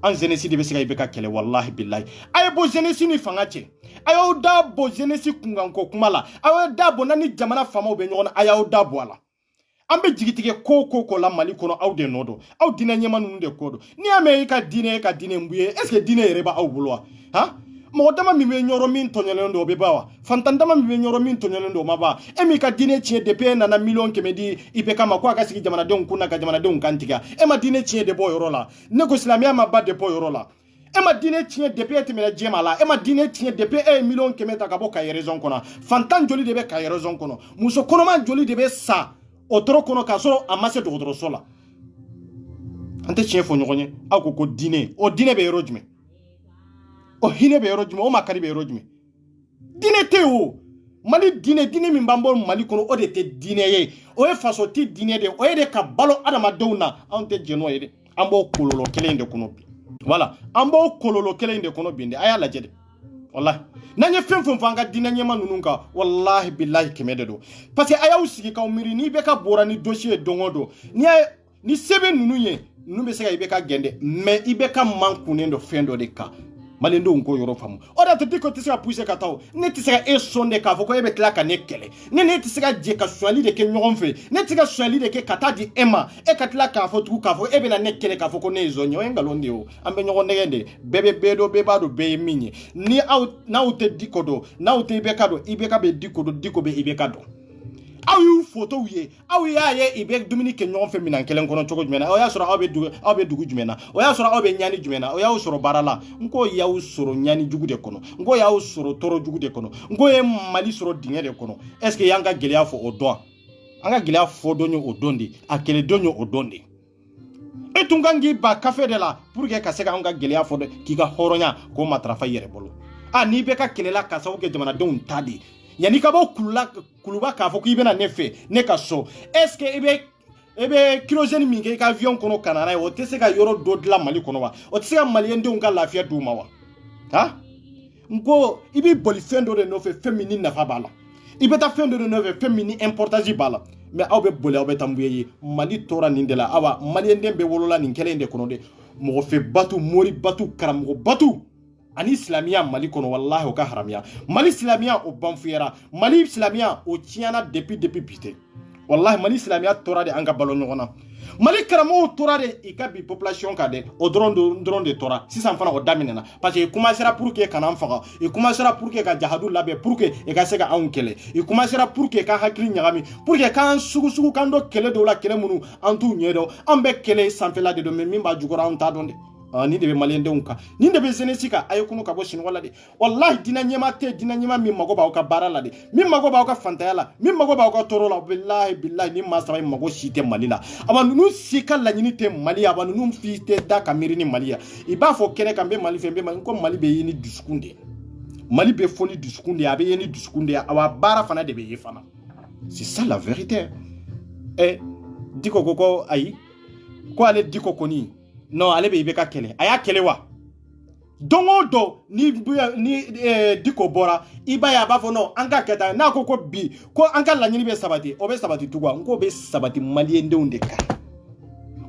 S1: an jeunesse de bɛ se ka IBK kɛlɛ wallahi billahi a ye bɔ jeunesse ni fanga cɛ a y'aw da bɔ jeunesse kunkanko kuma la a y'aw da bɔ n'ani jamana faamaw bɛ ɲɔgɔn na a y'aw da bɔ a la an bɛ jigitigɛ ko la Mali kɔnɔ aw de nɔ don aw diinɛ ɲɛma ninnu de ko don n'i y'a mɛn i ka diinɛ mun ye est ce que diinɛ yɛrɛ b'aw bolo wa han mɔgɔ dama min bɛ ɲɔrɔ min tɔɲɔlen don o bɛ ban wa fantan dama min bɛ ɲɔrɔ min tɔɲɔlen don o ma ban e min ka diinɛ tiɲɛ depuis e nana miliyɔn 100 di IBK ma ko a ka sigi jamanadenw kun na ka jamanadenw kan tigɛ e ma diinɛ tiɲɛ de bɔ o yɔrɔ la ne ko silamɛya ma ba de bɔ o yɔrɔ la e ma diinɛ tiɲɛ depuis e tɛmɛna diɲɛ ma la e ma diinɛ tiɲɛ depuis e ye miliyɔn 100 ta ka bɔ Kayi région kɔnɔ fantan joli de bɛ Kayi région kɔnɔ muso kɔnɔma joli de bɛ sa o tɔrɔ kɔnɔ k'a sɔrɔ a ma se dɔgɔtɔrɔso la an tɛ tiɲɛ fɔ ɲɔgɔn ye aw ko diinɛ o diinɛ bɛ yɔrɔ jumɛn o hinɛ bɛ yɔrɔ jumɛn o makari bɛ yɔrɔ jumɛn diinɛ tɛ o Mali diinɛ min b'an bolo Mali kɔnɔ o de tɛ diinɛ ye o ye faso ti diinɛ de o ye de ka balo adamadenw na anw tɛ jɛn n'o ye dɛ an b'o kɔlɔlɔ kelen de kɔnɔ bi voilà an b'o kɔlɔlɔ kelen de kɔnɔ bi de a y'a lajɛ de wallahi n'an ye fɛn fɛn fɔ an ka diinɛ ɲɛma ninnu kan wallahi billahi kɛmɛ de don parce que a y'aw sigi k'aw miiri ni IBK bɔra ni dossier ye don o don ni se bɛ ninnu ye ninnu bɛ se ka IBK gɛn dɛ mais IBK man kunnen don fɛn dɔ de kan Malendenw ko yɔrɔ faamu o de tɛ ko tɛ se ka pousser ka taa ne tɛ se ka e sɔn de k'a fɔ ko e bɛ tila ka ne kɛlɛ ne tɛ se ka jɛ ka suɲɛli de kɛ ɲɔgɔn fɛ ne tɛ se ka suɲɛli de kɛ ka taa di e ma e ka tila k'a fɔ tugun k'a fɔ e bɛna ne kɛlɛ k'a fɔ ko ne ye zɔn ye o ye nkalon de ye o an bɛ ɲɔgɔn nɛgɛn de bɛɛ bɛ bɛɛ dɔn bɛɛ b'a dɔn bɛɛ ye min ye ni n'aw tɛ Diko dɔn n'aw tɛ IBK dɔn IBK bɛ Diko dɔn Diko bɛ IBK dɔn aw y'u photo ye aw y'a ye IBK dumuni kɛ ɲɔgɔn fɛ minɛn kelen kɔnɔ cogo jumɛn na o y'a sɔrɔ aw bɛ dugu jumɛn na o y'a sɔrɔ aw bɛ ɲani jumɛn na o y'aw sɔrɔ baara la n ko y'aw sɔrɔ ɲani jugu de kɔnɔ n ko y'aw sɔrɔ tɔɔrɔ jugu de kɔnɔ n ko ye Mali sɔrɔ dingɛ de kɔnɔ est ce que y'an ka gɛlɛya fɔ o dɔn an ka gɛlɛya fɔ dɔn ye o dɔn de a kɛlɛ dɔn ye o dɔn de e tun kan k'i ba kafe de la pour que ka se ka an ka gɛlɛya fɔ dɛ k'i ka hɔrɔnya k'o matarafa i yɛrɛ bolo n'i bɛ ka kɛlɛla ka sababu kɛ jamanadenw ta de yani ka bɔ kuluba k'a fɔ k'i bɛna ne fɛ ne ka so est ce que e bɛ kérosène min kɛ i ka avion kɔnɔ ka na n'a ye o tɛ se ka yɔrɔ dɔ dilan Mali kɔnɔ wa o tɛ se ka maliyɛndenw ka lafiya d'u ma wa n ko i bɛ boli fɛn dɔ de nɔfɛ fɛn min ni nafa b'a la i bɛ taa fɛn dɔ de nɔfɛ fɛn min ni importance b'a la mais aw bɛ boli aw bɛ taa mun ye Mali tora nin de la awa maliyɛnden bɛ wolola nin kelen de kɔnɔ de mɔgɔ fɛ batu mori batu karamɔgɔ batu ani silamɛya Mali kɔnɔ wallahi o ka haramiya Mali silamɛya o banfuyara Mali silamɛya o tiɲɛna depuis bi tɛ wallahi Mali silamɛya tora de an ka balo ɲɔgɔn na Mali karamɔgɔw tora de i ka bi population kan dɛ o dɔrɔn de tora sisan fana o daminɛna parce que i commencera pour que kana an faga i commencera pour que ka jahadu labɛn pour que i ka se ka anw kɛlɛ i commencera pour que ka hakili ɲagami pour que k'an sugu kan dɔ kɛlɛ dɔw la kɛlɛ minnu an t'u ɲɛ dɔn an bɛ kɛlɛ sanfɛla de don mais min b'a jukɔrɔ anw t'a dɔn dɛ ni de bɛ maliyɛndenw kan ni de bɛ jeunesse kan a ye kunu ka bɔ sinɔgɔ la de wallahi diinɛ ɲɛma tɛ diinɛ ɲɛma min mago b'aw ka baara la de min mago b'aw ka fantanya la min mago b'aw ka tɔɔrɔ la billahi ni maa saba mago si tɛ Mali la aba ninnu si ka laɲini tɛ Mali aba ninnu fi tɛ da ka miiri ni Mali ya i b'a fɔ kɛnɛ kan n bɛ Mali fɛ n bɛ Mali ko Mali bɛ ye ni dusukun de Mali bɛ fɔ ni dusukun de a bɛ ye ni dusukun de awa baara fana de bɛ ye fana c'est ça la vérité Diko ko ayi ko ale Diko kɔni non ale bɛ IBK kɛlɛ a y'a kɛlɛ wa don o don ni Diko bɔra i b'a ye a b'a fɔ non an ka kɛ tan n'a ko bi ko an ka laɲini bɛ sabati o bɛ sabati tugun n ko bɛ sabati maliyɛndenw de kan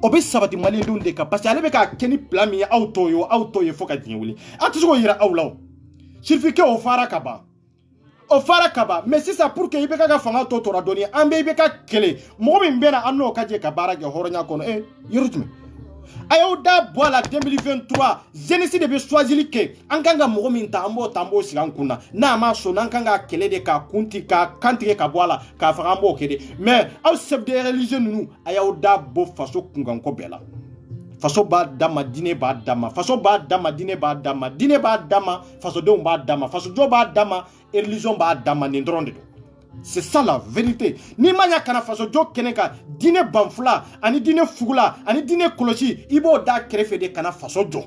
S1: o bɛ sabati maliyɛndenw de kan parce que ale bɛ k'a kɛ ni plan min ye aw t'o ye fo ka diɲɛ wuli a tɛ se k'o yira aw la o sirifike o fara ka ban o fara kaba mais si ça pour que ibeka ka fanga to tora doni ambe ibeka kele mo min bena anno ka je ka bara ke horonya kono yirutme ayo da bola 2023 jeunesse de be choisir ke ankanga mo min tambo sigan kunna na ma so nan kanga kele de ka kunti ka kantige ka bola ka fanga mbo kede mais au chef de religion nu ayo da bo faso kungan ko bela faso ba dama dine ba dama faso ba dama dine ba dama dine ba dama faso don ba dama faso jo ba dama religion ba dama ni ndronde do c'est ça la vérité ni manya kana faso jo keneka dine banfula ani dine fugula ani dine kolosi ibo da krefe de kana faso jo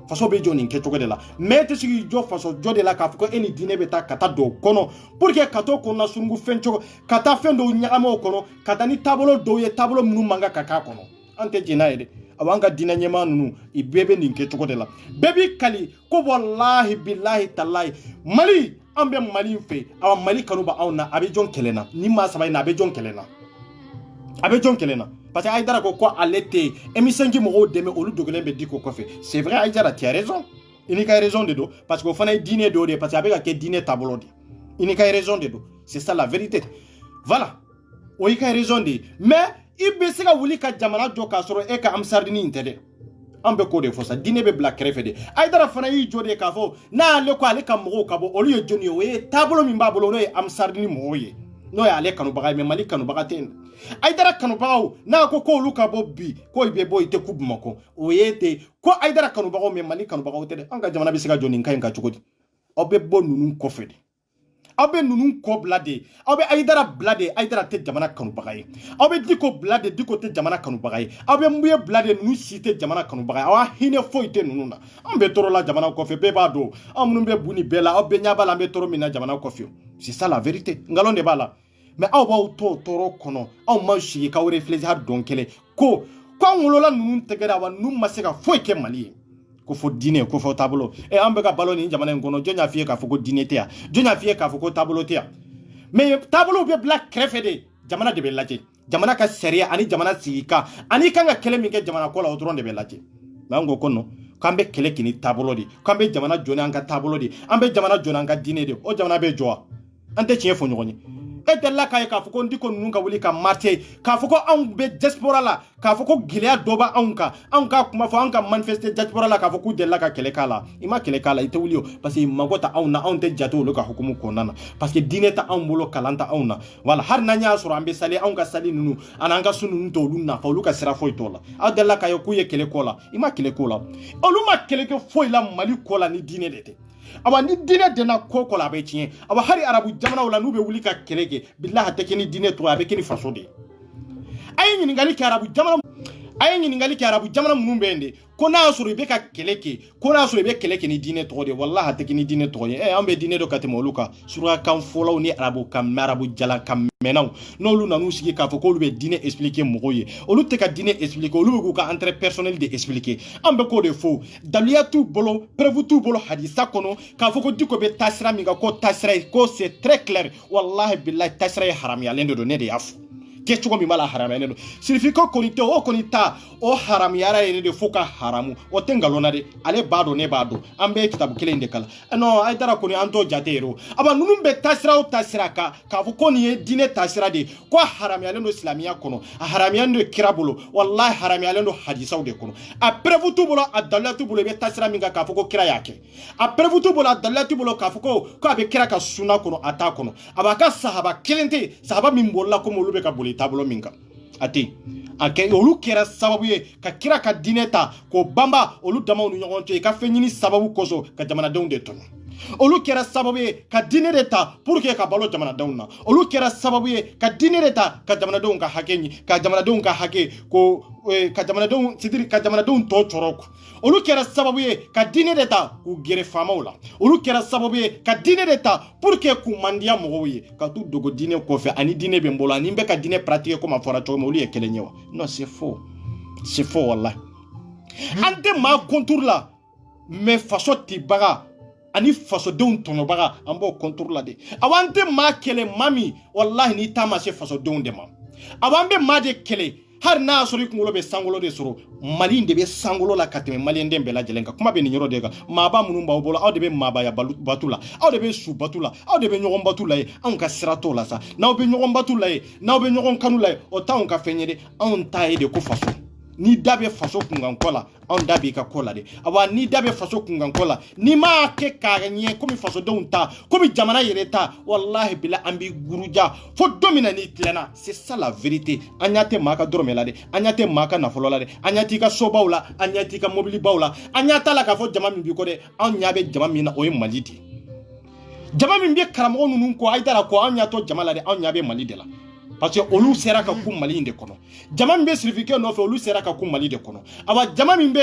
S1: faso be jo ni ke de la mais te sigi jo faso jo de la ka fuko eni dine beta kata do kono pour que kato konna sungu fencho kata fendo nyagamo kono kata ni tabolo do ye tabolo munu manga kaka kono ante jina ede awanga dina nyema nunu ibebe ninke choko de la bebi kali ko wallahi billahi tallahi mali ambe mali fe awa mali kanuba awna abe jon kelena ni ma sabay na abe jon kelena parce que aidara ko alete emisengi mo deme olu dogelen be diko ko fe c'est vrai aidara tu as raison il y a raison de do parce que fana dîner do de parce que avec que dîner tablo de il y a raison de do c'est ça la vérité voilà o y a raison de mais ibe sika wuli ka jamana jo ka soro e ka amsardini intede ambe ko de fosa dine be black refede aidara fana yi jode ka fo na le ko ale ka mo ka bo olu ye joni we tablo min ba bolo no e amsardini mo ye no ya ale kanu baga me mali kanu baga ten aidara kanu baga na ko olu ka bo bi ko ibe bo ite kubu mako o yete ko aidara kanu baga me mali kanu baga tede anga jamana be sika joni nkai nka chukodi obe bo nunu ko fede abe nunu ko blade abe aidara blade aidara te jamana kanu bagaye abe diko blade diko te jamana kanu bagaye abe mbuye blade nunu site jamana kanu bagaye awa hine foite nunu na ambe toro la jamana ko fe beba do amunu be buni bela abe nyaba la be toro mina jamana ko fe c'est ça la vérité ngalonde bala mais aw ba toro kono aw ma shi ka wore flezi har donkele ko ngolola nunu tegera wa nunu maseka foike mali ko fo dîner ko fo tableau et ambe ka ballon ni jamana ngono jonya fie ka fo ko dîner tia jonya fie ka fo ko tableau tia mais tableau be black crefede jamana de be laje jamana ka seria ani jamana sika ani kanga kele mi ke jamana ko la odron de be laje mango kono kambe kele kini tableau di kambe jamana jona anga tableau di ambe jamana jona anga dîner de o jamana be joa ante chie fo nyogoni et la kay ka fo ko ndiko nunga wuli ka marté ka fo ko an be diaspora la ka fo ko gilea doba anka kuma fo anka manifester diaspora la ka fo ku de la ka kele kala ima kele kala ite wulio parce que magota awna ante jato lo ka hukumu konana parce que dineta an bolo kalanta awna wala har nanya soro ambe sali anka sali nunu ananga sunu to lunna fa lu ka sira fo itola adella ka yo ku ye kele kola ima kele kola oluma kele ke fo la mali kola ni dine dete awa ni dine dena koko la be tien awa hari arabu jamana wala nube wuli ka kelege billahi tekeni dine to abe keni faso de ayi ni ngali ka arabu jamana munun bende ko na suru be ka keleke ko na suru be keleke ni dine to de wallahi tekeni dine to ambe dine do katemo luka sura kan folo ni arabu kam arabu jala kam menaw no lu nanu sigi ka fo ko lu be dine expliquer mogoye olu te ka dine expliquer olu be ka entre personnel de expliquer ambe ko de fo daliyatu bolo preuve tu bolo hadisa kono ka fo ko diko be tasra mi ga ko tasra ko c'est très clair wallahi billahi tasra haram ya lendo do ne de yafu kechugo mi mala haram ya lendo signifie ko konite o konita o haram yara ene de foka haramu o tengalona de ale bado ne bado ambe kitabu kele inde kala no ay dara ko ni anto jatero aba nunum be tasra o tasra ka fo ko ni dine tasra de ko haram ya lendo islamia kono haram ya ndo kirabulo wallahi haram ya lendo hadisa de kono après vous tout bolo adallatu bolo be tasra minga ka fo ko kira yake après vous tout bolo adallatu bolo ka fo ko abe kira ka sunna kono ata kono aba ka sahaba kelente sahaba min bolla ko mo lube ka boli tablo minga ati ake olu kera sababu ye ka kira ka dineta ko bamba olu dama unu ɲɔgɔn to ka fɛn ɲini sababu koso ka jamanadenw de tɔɲɔ olu kera sababu ye ka dinɛ de ta pour que ka balo jamanadenw na olu kera sababu ye ka dinɛ de ta ka jamanadenw ka hakɛ ɲi ka jamanadenw ka hakɛ ko ka jamanadenw sidiri ka jamanadenw tɔ cɔrɔ ko olu kera sababu ye ka dinɛ de ta k'u gɛrɛ faamaw la olu kera sababu ye ka dinɛ de ta pour que k'u mandiya mɔgɔw ye ka t'u dogo dinɛ kɔfɛ ani dinɛ bɛ n bolo ani n bɛ ka dinɛ pratiquer comme a fɔra cogo min olu ye kelen ye wa non c'est faux wallahi an tɛ maa contour la mais faso tibaga ani fasodenw tɔɲɔbaga an b'o contour la de awa an tɛ maa kɛlɛ maa min wallahi n'i ta ma se fasodenw de ma awa an bɛ maa de kɛlɛ har na sori kunkolo be sangolo de soro mali de be sangolo la kateme mali den be la jelenka kuma be ni yoro de ga maba munun ba bolo aw de be maba ya batula aw de be su batula aw de be nyogon batula ye an ka sirato la sa na be nyogon batula ye na be nyogon kanula ye o ta on ka fenyede an ta ye de ko faso ni dabe faso kungan kola on dabe ka kola de awa ni dabe faso kungan kola ni ma ke kaganye komi faso don ta komi jamana yereta wallahi bila ambi guruja fo domina ni tlena c'est ça la vérité anyate maka dormela de anyate maka na folola de anyati ka sobawla anyati ka mobili bawla anyata la ka fo jama min bi ko de on nyabe jama min na o malidi jama min bi karamo nunun ko aidara ko anyato jama la de on nyabe malidi la parce que olu sera ka ku mali de kono jama min be certificat no fe olu sera ka ku mali de kono aba jama min be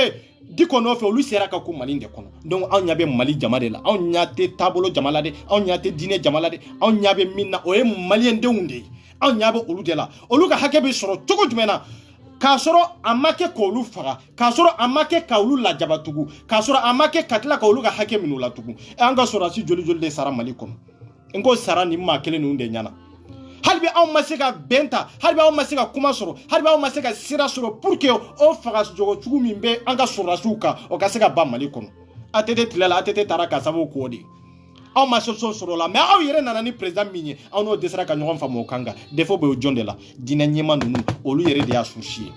S1: diko no fe olu sera ka ku mali de kono donc an nyabe mali jama de la an nyate tabolo jama la de an nyate dine jama la de an nyabe minna o e malien de unde an nyabe olu de la olu ka hakebe soro togo jumena ka soro amake ko olu faga ka soro amake ka olu la jabatugu ka soro amake katla ka olu ka hake minu la tugu an ga soro si joli joli de sara mali kono ngo sara ni ma kele nu de nyana halbi aw masika benta halbi aw masika kuma soro halbi aw masika sira soro pour que o faga jogo chugu min be anga sura suka o ka seka ba mali kono atete tilela atete taraka sabo ko di aw maso soro la mais aw yere nana ni president minye aw no desra ka nyon famo kanga defo be o jonde la dina nyema nunu olu yere de asushi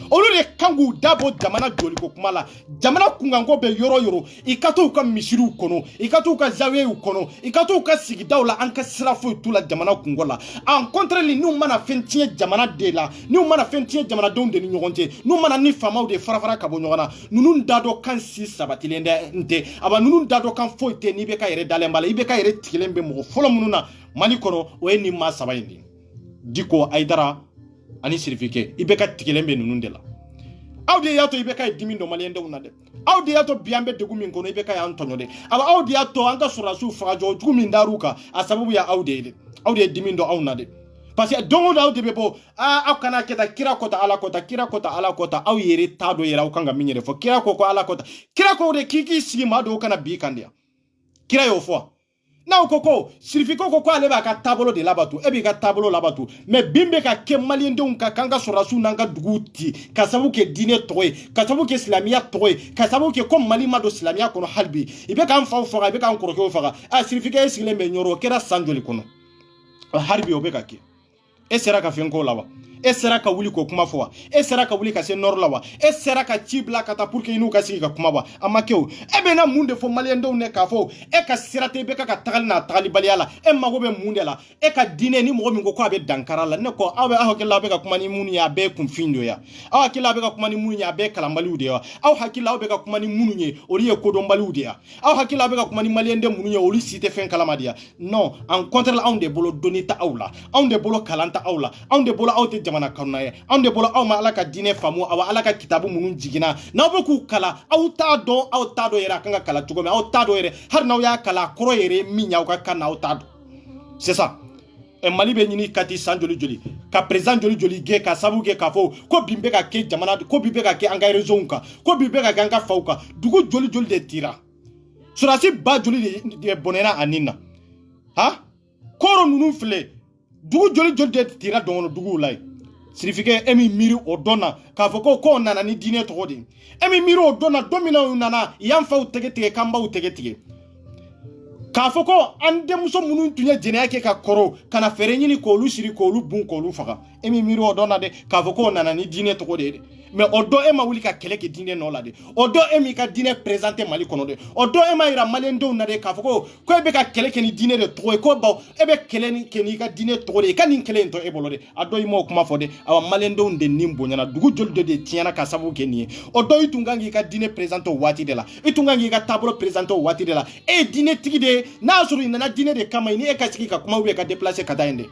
S1: olu de kangu dabo jamana joli ko kuma la jamana kungango be yoro ikato ka mishiru kono ikato ka zawe kono ikato ka sigidaw la an ka sira fo tula jamana kungo la en contre li nu mana fentie jamana de la nu mana fentie jamana don de ni nyogonte nu mana ni famaw de farafara ka bo nyogana nunun dado kan si sabatilende nte aba nunun dado kan fo te ni be ka yere dalembala ibe ka yere tigelembe mo folo mununa mali kono o ni ma sabayindi diko aidara ani certificat ibeka tigelembe nunun de la awde yato ibeka dimindo maliende unade awde yato biambe de gumin kono ibeka ya antonyo de aba awde yato anga surasu fajo gumin daruka asababu ya awde dimindo awnade parce que dongo awde bebo akana keta kira kota ala kota aw yere tado yera ukanga minyere fo kira ko ala kota kira ko de kiki sima do kana bi kandia kira yo fo na koko sirifiko koko ale ba ka tabolo de labatu ebi ka tabolo labatu mais bimbe ka ke maliende un ka kanga surasu nanga duguti kasabu ke dine toy kasabu ke islamia toy kasabu ke comme mali mado islamia kono halbi ibe kan fa fa ibe kan koroko fa sirifika esile me nyoro kera sanjoli kono harbi obeka ke esera ka fenko lawa esera ka wuli ko kuma fwa esera ka wuli ka se nor lawa esera ka chibla kata pour que inu ka sigi ka kuma ba amakeo ebe na munde fo maliendo ne ka fo e ka sirate be ka tagal na tagali baliala e mago be munde la e ka dine ni mo mi ko abe dankara la ne ko abe ahokela be ka kuma ni munu ya be kun findo ya aw hakila be ka kuma ni munu ya be kala mbali ude ya aw hakila be ka kuma ni munu nye ori e ko do mbali ude ya aw hakila be ka kuma ni maliende munu nye ori site fen kala madia non en contre la on de bolo donita awla on de bolo kalanta awla on de bolo awte jamana kannaye on de bolo aw ma alaka dine famu awa alaka kitabu munun jigina na boku kala aw ta do yera kanga kala tugo me aw ta do yere har na ya kala koro yere minya ka kana aw ta do c'est ça e mali be nyini kati sanjoli joli ka president joli ge ka sabu ge ka fo ko bimbe ka ke jamana ko bimbe ka ke anga raison ka ko bimbe ka ganga fauka dugu joli de tira surasi ba joli de bonena anina ha koro nunu fle dugu joli de tira dongo dugu lai sirifike emi miri odona ka foko ko nana ni dine to godi emi miri odona domina nana yamfa utege kamba utege ka foko ande muso munun tunya jene yake ka koro kana ferenyini ko lu shiri ko lu bun ko lu faga emi miri odona de ka foko nana ni dine to godi mais odo ema wuli ka kele ke dine no la de odo emi ka dine présenter mali kono de odo ema ira malendo na de ka foko ko ebe ka kele ke ni dine de to ko ba ebe kele ni ke ni ka dine to de ka ni kele to ebolo de ado imo kuma fo de awa malendo de nimbo nyana dugu joldo de tiana ka sabu ke ni odo itungangi ka dine présenter wati de la itungangi ka tablo présenter wati de la e dine tigi de na suru ina na dine de kama ni e ka siki ka kuma ube ka déplacer ka tainde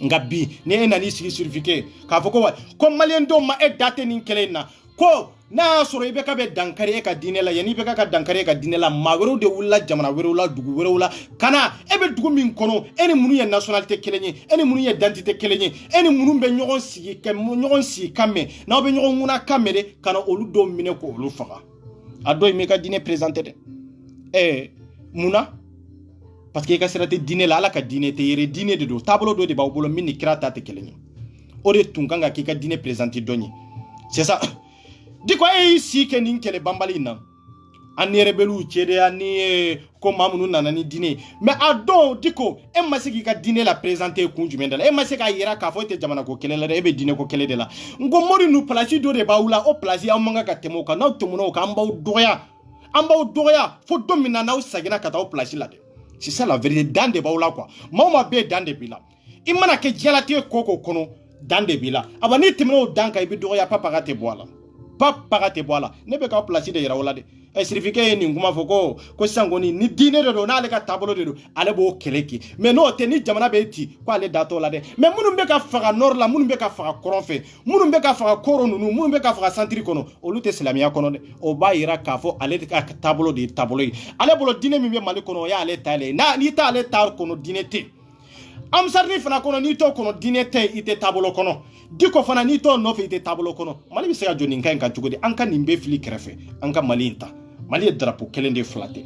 S1: ngabi ne enani sigi certificat ka foko wa ko maliendo ma e date nin kelena ko na soro ibe ka be dankare ka dine la yani be ka dankare ka dine la mawero de wulla jamana wero la dugu wero la kana ebe dugu min kono eni munu ye nationalité kelenye eni munu ye identité kelenye eni munu be nyogon sigi ke nyogon si kame na be nyogon nguna kame de kana olu do mine ko olu faga ado ime ka dine présenter de muna parce que ka serate dine la ala ka dine te yere dine de do tablo do de ba bolo min ni krata te kelenye o de tun kan ka k'i ka diinɛ présenter dɔn ye c'est ça diko e si ke nin kɛlɛ banbali na ani rebelu cede ani ko mamunu nana ni diinɛ mais a don diko e ma se k'i ka diinɛ la présenter kun jumɛn de la e ma se k'a yira k'a fɔ e tɛ jamana ko kɛlɛ la dɛ e bɛ diinɛ ko kɛlɛ de la n ko mori nu place dɔ de b'aw la o place aw man ka tɛmɛ o kan n'aw tɛmɛna o kan an b'aw dɔgɔya fo don min na n'aw seginna ka taa o place la dɛ c'est ça la vérité dan de b'aw la quoi maa o maa bɛɛ dan de b'i la i mana kɛ diɲɛlatigɛ ko ko kɔnɔ dan de b'i la aba n'i tɛmɛna o dan kan i bɛ dɔgɔya papaga tɛ bɔ a la papaga tɛ bɔ a la ne bɛ k'aw place de yira o la dɛ sirifike ye nin kuma fɔ ko sisan kɔni ni diinɛ de don n'ale ka taabolo de don ale b'o kɛlɛ kɛ mais n'o tɛ ni jamana bɛ ci ko ale da t'o la dɛ mais minnu bɛ ka faga nord la minnu bɛ ka faga kɔrɔn fɛ minnu bɛ ka faga koro ninnu minnu bɛ ka faga santiri kɔnɔ olu tɛ silamɛya kɔnɔ dɛ o b'a yira k'a fɔ ale ka taabolo de ye taabolo ye ale bolo diinɛ min bɛ Mali kɔnɔ o y'ale ta ye n'i t'ale ta kɔnɔ diinɛ tɛ amsarni fana kɔnɔ n'i t'o kɔnɔ diinɛ tɛ i tɛ taabolo kɔnɔ diko fana n'i t'o nɔfɛ i tɛ taabolo kɔnɔ Mali bɛ se ka jɔ nin kan in kan cogo di an ka nin bɛɛ fili kɛrɛfɛ an ka Mali in ta Mali ye drapeau kelen de fila tɛ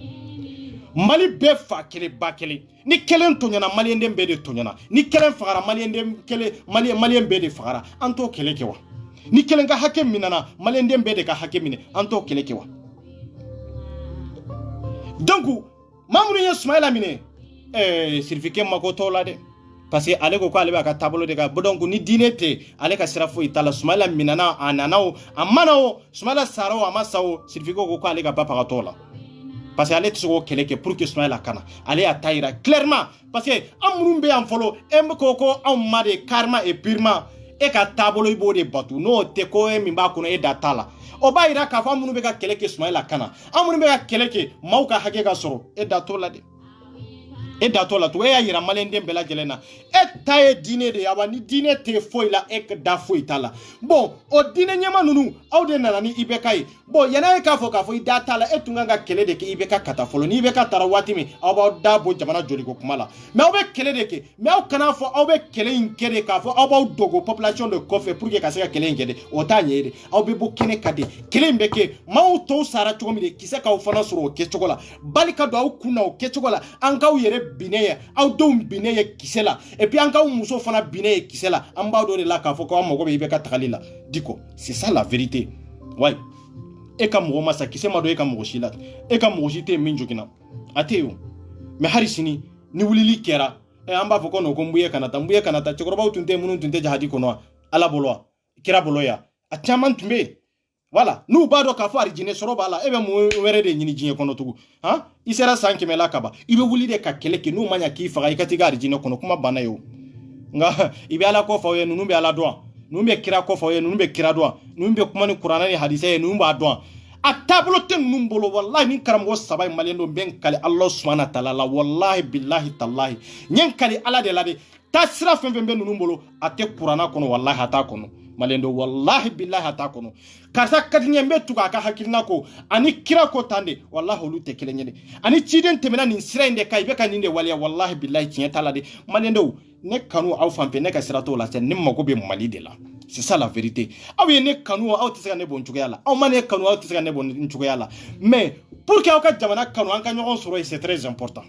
S1: Mali bɛɛ fa kelen ba kelen ni kelen tɔɲɔna maliyɛn den bɛɛ de tɔɲɔna ni kelen fagara maliyɛn den kelen maliyɛn bɛɛ de fagara an t'o kɛlɛ kɛ wa ni kelen ka hakɛ minana maliyɛn den bɛɛ de ka hakɛ minɛ an t'o kɛlɛ kɛ wa donc maa minnu ye Sumayila minɛ sirifike mako t'o la dɛ parce que ale ko ale b'a ka taabolo de kan donc ni diinɛ tɛ ale ka sira foyi t'a la Sumayila minana a nana o a mana o Sumayila sara o a ma sa o sirifike ko ale ka ba paga t'o la parce que ale tɛ se k'o kɛlɛ kɛ pour que Sumayila kana ale y'a ta yira clairement parce que an minnu bɛ yan fɔlɔ e ko anw ma de carrément et purement e ka taabolo i b'o de batu n'o tɛ ko e min b'a kɔnɔ e da t'a la o b'a yira k'a fɔ an minnu bɛ ka kɛlɛ kɛ Sumayila kana an minnu bɛ ka kɛlɛ kɛ maaw ka hakɛ ka sɔrɔ e da t'o la dɛ e da t'o la to e y'a yira maliyɛn den bɛɛ lajɛlen na e ta ye diinɛ de ye awa ni diinɛ tɛ foyi la e da foyi t'a la bon o diinɛ ɲɛma ninnu aw de nana ni IBK ye bon yan'a ye k'a fɔ i da t'a la e tun kan ka kɛlɛ de kɛ IBK ka taa fɔlɔ ni IBK taara waati min aw b'aw da bɔ jamana joliko kuma la mais aw bɛ kɛlɛ de kɛ mais aw kana fɔ aw bɛ kɛlɛ in kɛ de k'a fɔ aw b'aw dogo population de kɔfɛ pour que ka se ka kɛlɛ in kɛ de o t'a ɲɛ ye de aw bɛ bɔ kɛnɛ ka de kɛlɛ in bɛ kɛ maaw tɔw sara cogo min de kisɛ k'aw fana sɔrɔ o kɛcogo la bali ka don aw kun na o kɛcogo la an k'aw yɛrɛ binɛ ye aw denw binɛ ye kisɛ la et puis an k'aw muso fana binɛ ye kisɛ la an b'a dɔn de la k'a fɔ k'aw mago bɛ IBK tagali la diko c'est ça la vérité ouais e ka mɔgɔ ma sa kisɛ ma don e ka mɔgɔ si la e ka mɔgɔ si tɛ min joginna a tɛ yen o mais hali sini ni wulili kɛra an b'a fɔ ko non ko Nbuye kana taa cɛkɔrɔbaw tun tɛ minnu tun tɛ jahadi kɔnɔ wa ala bolo wa kira bolo ya a caman tun bɛ yen voilà n'u b'a dɔn k'a fɔ arijinɛ sɔrɔ b'a la e bɛ mun wɛrɛ de ɲini diɲɛ kɔnɔ tugun han i sera san 100 la ka ban i bɛ wuli de ka kɛlɛ kɛ n'u ma ɲa k'i faga i ka t'i ka arijinɛ kɔnɔ kuma banna ye o nka i bɛ ala kɔ fɔ aw ye ninnu bɛ ala dɔn ninnu bɛ kira kɔ fɔ aw ye ninnu bɛ kira dɔn ninnu bɛ kuma ni kuranɛ ni hadisa ye ninnu b'a dɔn a taabolo tɛ ninnu bolo wallahi ni karamɔgɔ saba in maliyɛn don bɛ n kali Allah subhanahu wa ta'ala la wallahi billahi tallahi n ye n kali ala de la de taa sira fɛn fɛn bɛ ninnu bolo a tɛ kuranɛ kɔnɔ wallahi a t'a kɔnɔ maliyɛn don wallahi billahi a t'a kɔnɔ karisa ka di n ye n bɛ tugu a ka hakilina ko ani kira ko tan de wallahi olu tɛ kelen ye de ani ciden tɛmɛna nin sira in de kan i bɛ ka nin de waleya wallahi billahi tiɲɛ t'a la de maliyɛn denw ne kanu aw fan fɛ ne ka sira t'o la sɛ ne mago bɛ Mali de la c'est ça la vérité aw ye ne kanu aw tɛ se ka ne bɔ n cogoya la aw ma ne kanu aw tɛ se ka ne bɔ n cogoya la mais pour que aw ka jamana kanu an ka ɲɔgɔn sɔrɔ c'est très important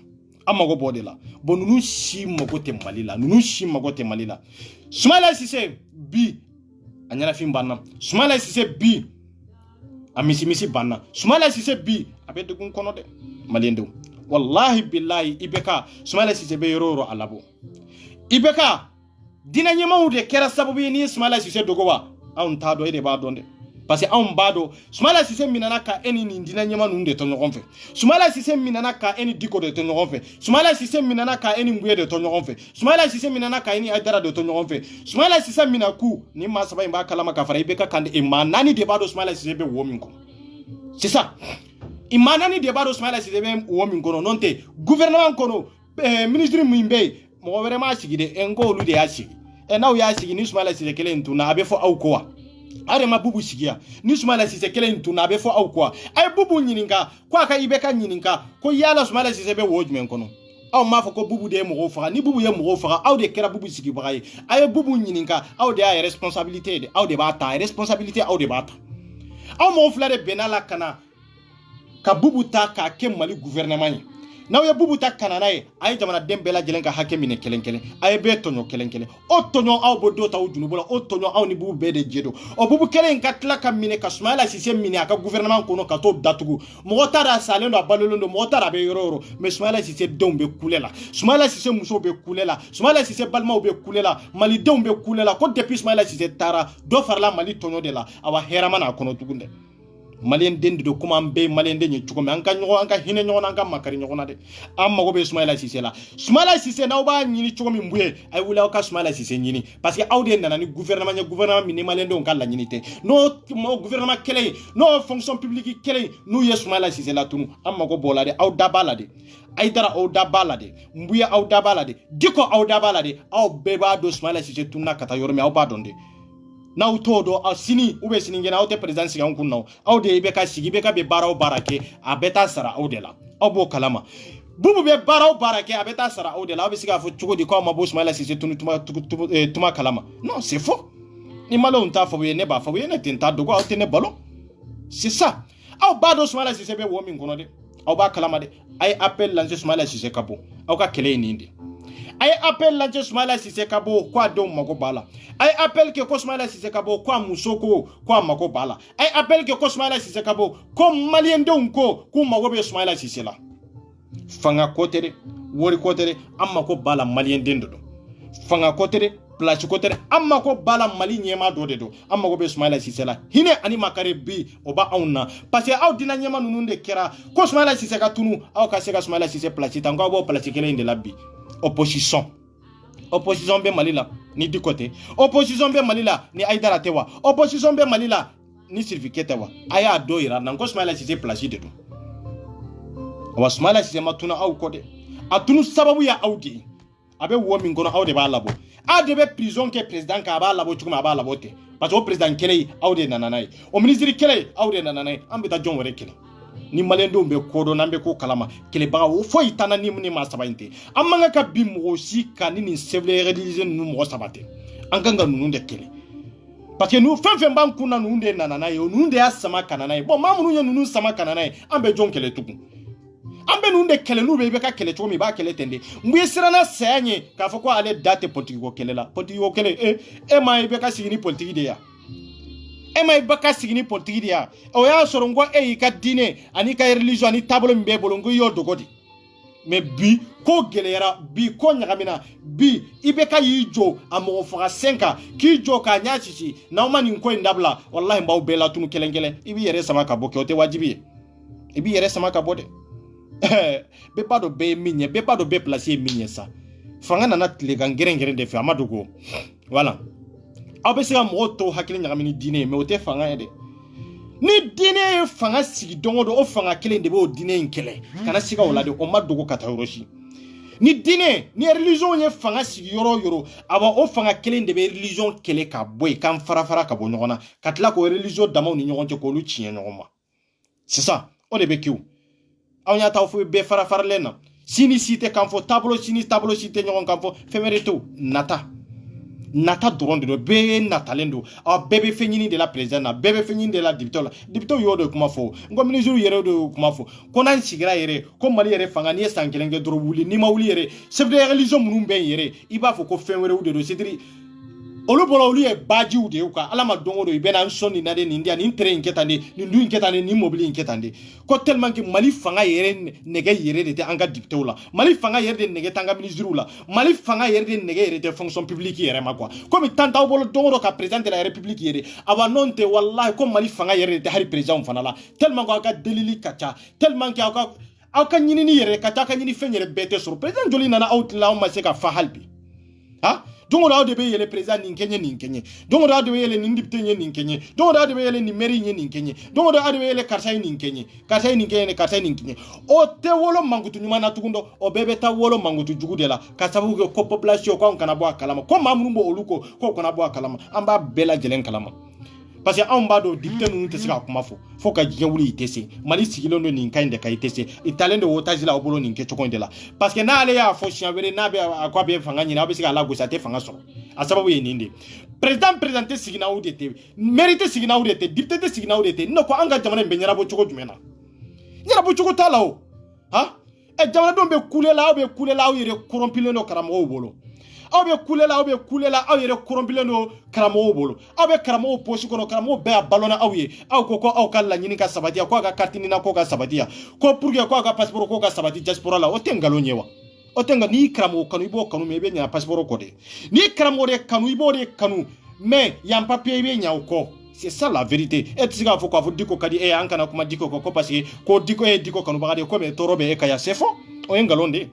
S1: an mago b'o de la bon ninnu si mago tɛ Mali la ninnu si mago tɛ Mali la Sumayila Sise bi a ɲɛnafin banna Sumayila Sise bi a misimisi banna Sumayila Sise bi a bɛ degun kɔnɔ dɛ maliyɛn denw wallahi billahi IBK Sumayila Sise bɛ yɔrɔ o yɔrɔ a labɔ IBK diinɛ ɲɛmaaw de kɛra sababu ye n'i ye Sumayila Sise dogo wa anw t'a dɔn e de b'a dɔn dɛ parce que anw b'a dɔn Sumayila Sise minana ka e ni nin diinɛ ɲɛmaa ninnu de to ɲɔgɔn fɛ Sumayila Sise minana ka e ni Diko de to ɲɔgɔn fɛ Sumayila Sise minana ka e ni Nbuye de to ɲɔgɔn fɛ Sumayila Sise minana ka e ni Aidara de to ɲɔgɔn fɛ Sumayila Sise mina ku ni maa saba in b'a kalama ka fara IBK kan de maa naani de b'a dɔn Sumayila Sise bɛ wo min kɔnɔ c'est ça maa naani de b'a dɔn Sumayila Sise bɛ wo min kɔnɔ n'o tɛ gouvernement kɔnɔ ministre min bɛ yen mɔgɔ wɛrɛ m'a sigi de n ko olu de y'a sigi n'aw y'a sigi ni Sumayila Sise kelen in tunna a bɛ fɔ aw ko wa aw de ma Bubu sigi yan ni Sumayila Sise kelen in tunna a bɛ fɔ aw ko wa a ye Bubu ɲininka ko a ka IBK ɲininka ko yala Sumayila Sise bɛ wo jumɛn kɔnɔ aw m'a fɔ ko Bubu de ye mɔgɔw faga ni Bubu ye mɔgɔw faga aw de kɛra Bubu sigibaga ye a ye Bubu ɲininka aw de y'a responsabilité ye aw de b'a ta responsabilité aw de b'a ta aw mɔgɔ fila de bɛnna la ka Bubu ta k'a kɛ Mali gouvernement ye n'aw ye bubu ta kanana ye a ye jamanaden bɛɛ lajɛlen ka hakɛ minɛ kelen kelen a ye bɛɛ tɔɲɔ kelen kelen o tɔɲɔ aw b'o do ta o junubo la o tɔɲɔ aw ni bubu bɛɛ de je don o bubu kelen in ka tila ka minɛ ka Soumaïla Cissé minɛ a ka gouvernement kɔnɔ ka t'o datugu mɔgɔ t'a dɔn a salen don a balolen don mɔgɔ t'a dɔn a bɛ yɔrɔ o yɔrɔ mais Soumaïla Cissé denw bɛ kule la Soumaïla Cissé musow bɛ kule la Soumaïla Cissé balimaw bɛ kule la malidenw bɛ kule la ko depuis Soumaïla Cissé taara dɔ farala Mali tɔɲɔ de la awa hɛrɛ ma n'a kɔnɔ tugun dɛ Malien den de comme an be malien den ye cogo min an ka hinɛ ɲɔgɔn na an ka makari ɲɔgɔn na de an mago bɛ Soumaïla Cissé la Soumaïla Cissé n'aw b'a ɲini cogo min buye ay wuli aw ka Soumaïla Cissé ɲini parce que aw de nana ni gouvernement min ni malien denw ka laɲini tɛ n'o gouvernement kelen n'o fonction publique kelen n'u ye Soumaïla Cissé la tunu an mago b'o la de aw da b'a la de Aïdara aw da b'a la de Mbuye aw da b'a la de Diko aw da b'a la de aw bɛɛ b'a dɔn Soumaïla Cissé tununa ka taa yɔrɔ min aw b'a dɔn de n'aw t'o dɔn sini ou bien sinikɛnɛ aw tɛ président sigi an kun na aw de bɛ ka sigi bɛ ka bɛ baara o baara kɛ a bɛ taa sara aw de la aw b'o kalama bubu bɛ baara o baara kɛ a bɛ taa sara aw de la aw bɛ se k'a fɔ cogo di k'aw ma bɔ Soumaïla Cissé tuma kalama non c'est faux ni maliyɛnw t'a fɔ u ye ne b'a fɔ u ye ne tɛ n t'a dogo aw tɛ ne balo c'est ça aw b'a dɔn Soumaïla Cissé bɛ wo min kɔnɔ de aw b'a kalama de a ye appel lancer Soumaïla Cissé ka bɔ aw ka kɛlɛ ye nin de a ye appel lancer Soumaïla Cissé ka bɔ ko a denw mago b'a la a ye appel kɛ ko Soumaïla Cissé ka bɔ ko a muso ko a mago b'a la a ye appel kɛ ko Soumaïla Cissé ka bɔ ko maliyɛndenw ko k'u mago bɛ Soumaïla Cissé la fanga ko tɛ dɛ wari ko tɛ dɛ an mago b'a la maliyɛnden de don fanga ko tɛ dɛ place ko tɛ dɛ an mago b'a la Mali ɲɛmaa dɔ de don an mago bɛ Soumaïla Cissé la hinɛ ani makari bi o b'a anw na parce que aw dina ɲɛmaa ninnu de kɛra ko Soumaïla Cissé ka tunu aw ka se ka Soumaïla Cissé place ta k'aw b'o place kelen in de la bi opposition bɛ Mali la ni Diko tɛ opposition bɛ Mali la ni Aïdara tɛ wa opposition bɛ Mali la ni Sidiki tɛ wa a y'a dɔ yira na ko Soumaïla Cissé place de don wa Soumaïla Cissé ma tunu aw kɔ dɛ a tunu sababu ya aw de a bɛ wo min kɔnɔ aw de b'a labɔ aw de bɛ prison kɛ président ka a b'a labɔ cogo min a b'a labɔ ten parce que o président kɛlɛ aw de nana n'a ye o ministre kɛlɛ aw de nana n'a ye an bɛ taa jɔn wɛrɛ kɛlɛ ni maliyɛndenw bɛ ko dɔn n'an bɛ ko kalama kɛlɛbaga o foyi t'an na ni maa saba in tɛ an man kan ka bin mɔgɔ si kan ni nin chef-lieu religieux ninnu mɔgɔ saba tɛ an kan ka ninnu de kɛlɛ parce que fɛn fɛn b'an kun na ninnu de nana n'a ye o ninnu de y'a sama ka na n'a ye bon maa minnu ye ninnu sama ka na n'a ye an bɛ jɔn kɛlɛ tugun an bɛ ninnu de kɛlɛ n'u bɛ i bɛ ka kɛlɛ cogo min i b'a kɛlɛ ten de n bɛ siranna saya ɲɛ k'a fɔ ko ale da tɛ politique ko kɛlɛ la politique ko kɛlɛ e ma i bɛ ka sigi ni politique de ye e ma i bɛ ka sigi ni politique de ye o y'a sɔrɔ n ko e y'i ka diinɛ ani ka religion ani taabolo min b'e bolo n ko i y'o dogo de mais bi ko gɛlɛyara bi ko ɲagamina bi i bɛ ka y'i jɔ a mɔgɔ faga sen kan k'i jɔ k'a ɲɛ sisi n'aw ma nin ko in dabila walahi n b'aw bɛɛ latunu kelen kelen i b'i yɛrɛ sama ka bɔ kɛ o tɛ wajibi ye i b'i yɛrɛ sama ka bɔ dɛ bɛɛ b'a dɔn bɛɛ ye min ye bɛɛ b'a dɔn bɛɛ place ye min ye sa fanga nana tilekan gɛrɛngɛrɛn de fɛ a ma dogo voilà aw bɛ se ka mɔgɔw tɔw hakili ɲagami ni diinɛ ye mais o tɛ fanga ye dɛ ni diinɛ ye fanga sigi don o don o fanga kelen de b'o diinɛ in kɛlɛ kana siga o la de o ma dogo ka taa yɔrɔ si ni diinɛ ni religion ye fanga sigi yɔrɔ o yɔrɔ awa o fanga kelen de bɛ religion kɛlɛ ka bɔ yen k'an fara fara ka bɔ ɲɔgɔn na ka tila k'o religion damaw ni ɲɔgɔn cɛ k'olu tiɲɛ ɲɔgɔn ma sisan o de bɛ kɛ o aw y'a ta fɔ bɛɛ fara faralen na sini si tɛ kan fɔ taabolo si tɛ ɲɔgɔn kan fɔ fɛn wɛrɛ t'o nata dɔrɔn de don bɛɛ natalen don aw bɛɛ bɛ fɛn ɲini de la président na bɛɛ bɛ fɛn ɲini de la député la député y'o de kuma fɔ n ko ministre yɛrɛ de y'o kuma fɔ ko n'an sigira yɛrɛ ko Mali yɛrɛ fanga n'i ye san kelen kɛ dɔrɔn wuli n'i ma wuli yɛrɛ chef de religion minnu bɛ yen yɛrɛ i b'a fɔ ko fɛn wɛrɛw de don c'est-à-dire olu bɔra olu ye bajiw de ye quoi ala ma don o don i bɛ na n sɔn nin na de nin di yan nin terrain in kɛ tan de nin du in kɛ tan de nin mobili in kɛ tan de ko tellement que Mali fanga yɛrɛ nɛgɛ yɛrɛ de tɛ an ka député la Mali fanga yɛrɛ de nɛgɛ tɛ an ka ministre la Mali fanga yɛrɛ de nɛgɛ yɛrɛ tɛ fonction publique yɛrɛ ma quoi comme tan t'aw bolo don o don ka président de la république yɛrɛ awa non tɛ wallahi ko Mali fanga yɛrɛ de tɛ hali président fana la tellement que aw ka delili ka ca tellement que aw ka ɲinini yɛrɛ ka ca aw ka ɲini fɛn yɛrɛ bɛɛ tɛ sɔrɔ président joli nana aw tila aw ma se ka fa hali bi ha don o don aw de bɛ yɛlɛ président nin kɛɲɛ don o don aw de bɛ yɛlɛ nin député ye nin kɛɲɛ don o don aw de bɛ yɛlɛ nin maire ye nin kɛɲɛ don o don aw de bɛ yɛlɛ karisa ye nin kɛɲɛ karisa ye nin kɛɲɛ karisa ye nin kɛɲɛ o tɛ wolo mankutu ɲuman na tugun dɔ o bɛɛ bɛ taa wolo mankutu jugu de la ka sababu kɛ ko population ko anw kana bɔ a kalama ko maa minnu b'o olu ko k'o kana bɔ a kalama an b'a bɛɛ lajɛlen kalama parce que anw b'a dɔn député ninnu tɛ se ka kuma fɔ fo ka diɲɛ wuli i tɛ se Mali sigilen don nin ka ɲi de kan i tɛ se i talen don otage la aw bolo nin kɛcogo in de la parce que n'ale y'a fɔ siɲɛ wɛrɛ n'a bɛ a ko a bɛ fanga ɲini aw bɛ se k'a lagosi a tɛ fanga sɔrɔ a sababu ye nin de président tɛ sigi n'aw de tɛ maire tɛ sigi n'aw de tɛ député tɛ sigi n'aw de tɛ ne ko an ka jamana in bɛ ɲɛnabɔ cogo jumɛn na ɲɛnabɔ cogo t'a la o han e jamana don be kulela aw yere corrompile no karamo bolo aw be kulela aw yere corrompile no karamo bolo aw be karamo posi kono karamo be balona aw ye aw ko aw ka la nyini ka sabatia ko ga kartini na ko ga sabatia ko pour que ko ga passeport ko ga sabati diaspora la o tengalo nyewa o tenga ni karamo kanu ibo kanu me be nya passeport ko de ni karamo de kanu ibo de kanu mais yam papier be nya ko. C'est ça la vérité. Et tu sais qu'il faut qu'on dise kadi e ankana kuma diko ko parce que ko diko e diko kanu bagade ko me torobe e kaya c'est faux. O engalonde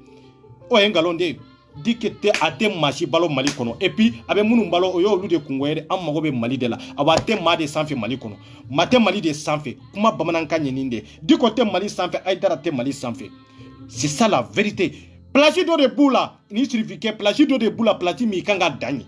S1: dikete ate machi balo mali kono et puis abe munu balo oyo lu de kungoyere am mago be mali de la abate ma de sanfe mali kono mate mali de sanfe kuma bamanan kanye ninde diko te mali sanfe aidara te mali sanfe. C'est ça la vérité. Plagi do de bula ni certificat plagi do de bula plagi mi kanga dani.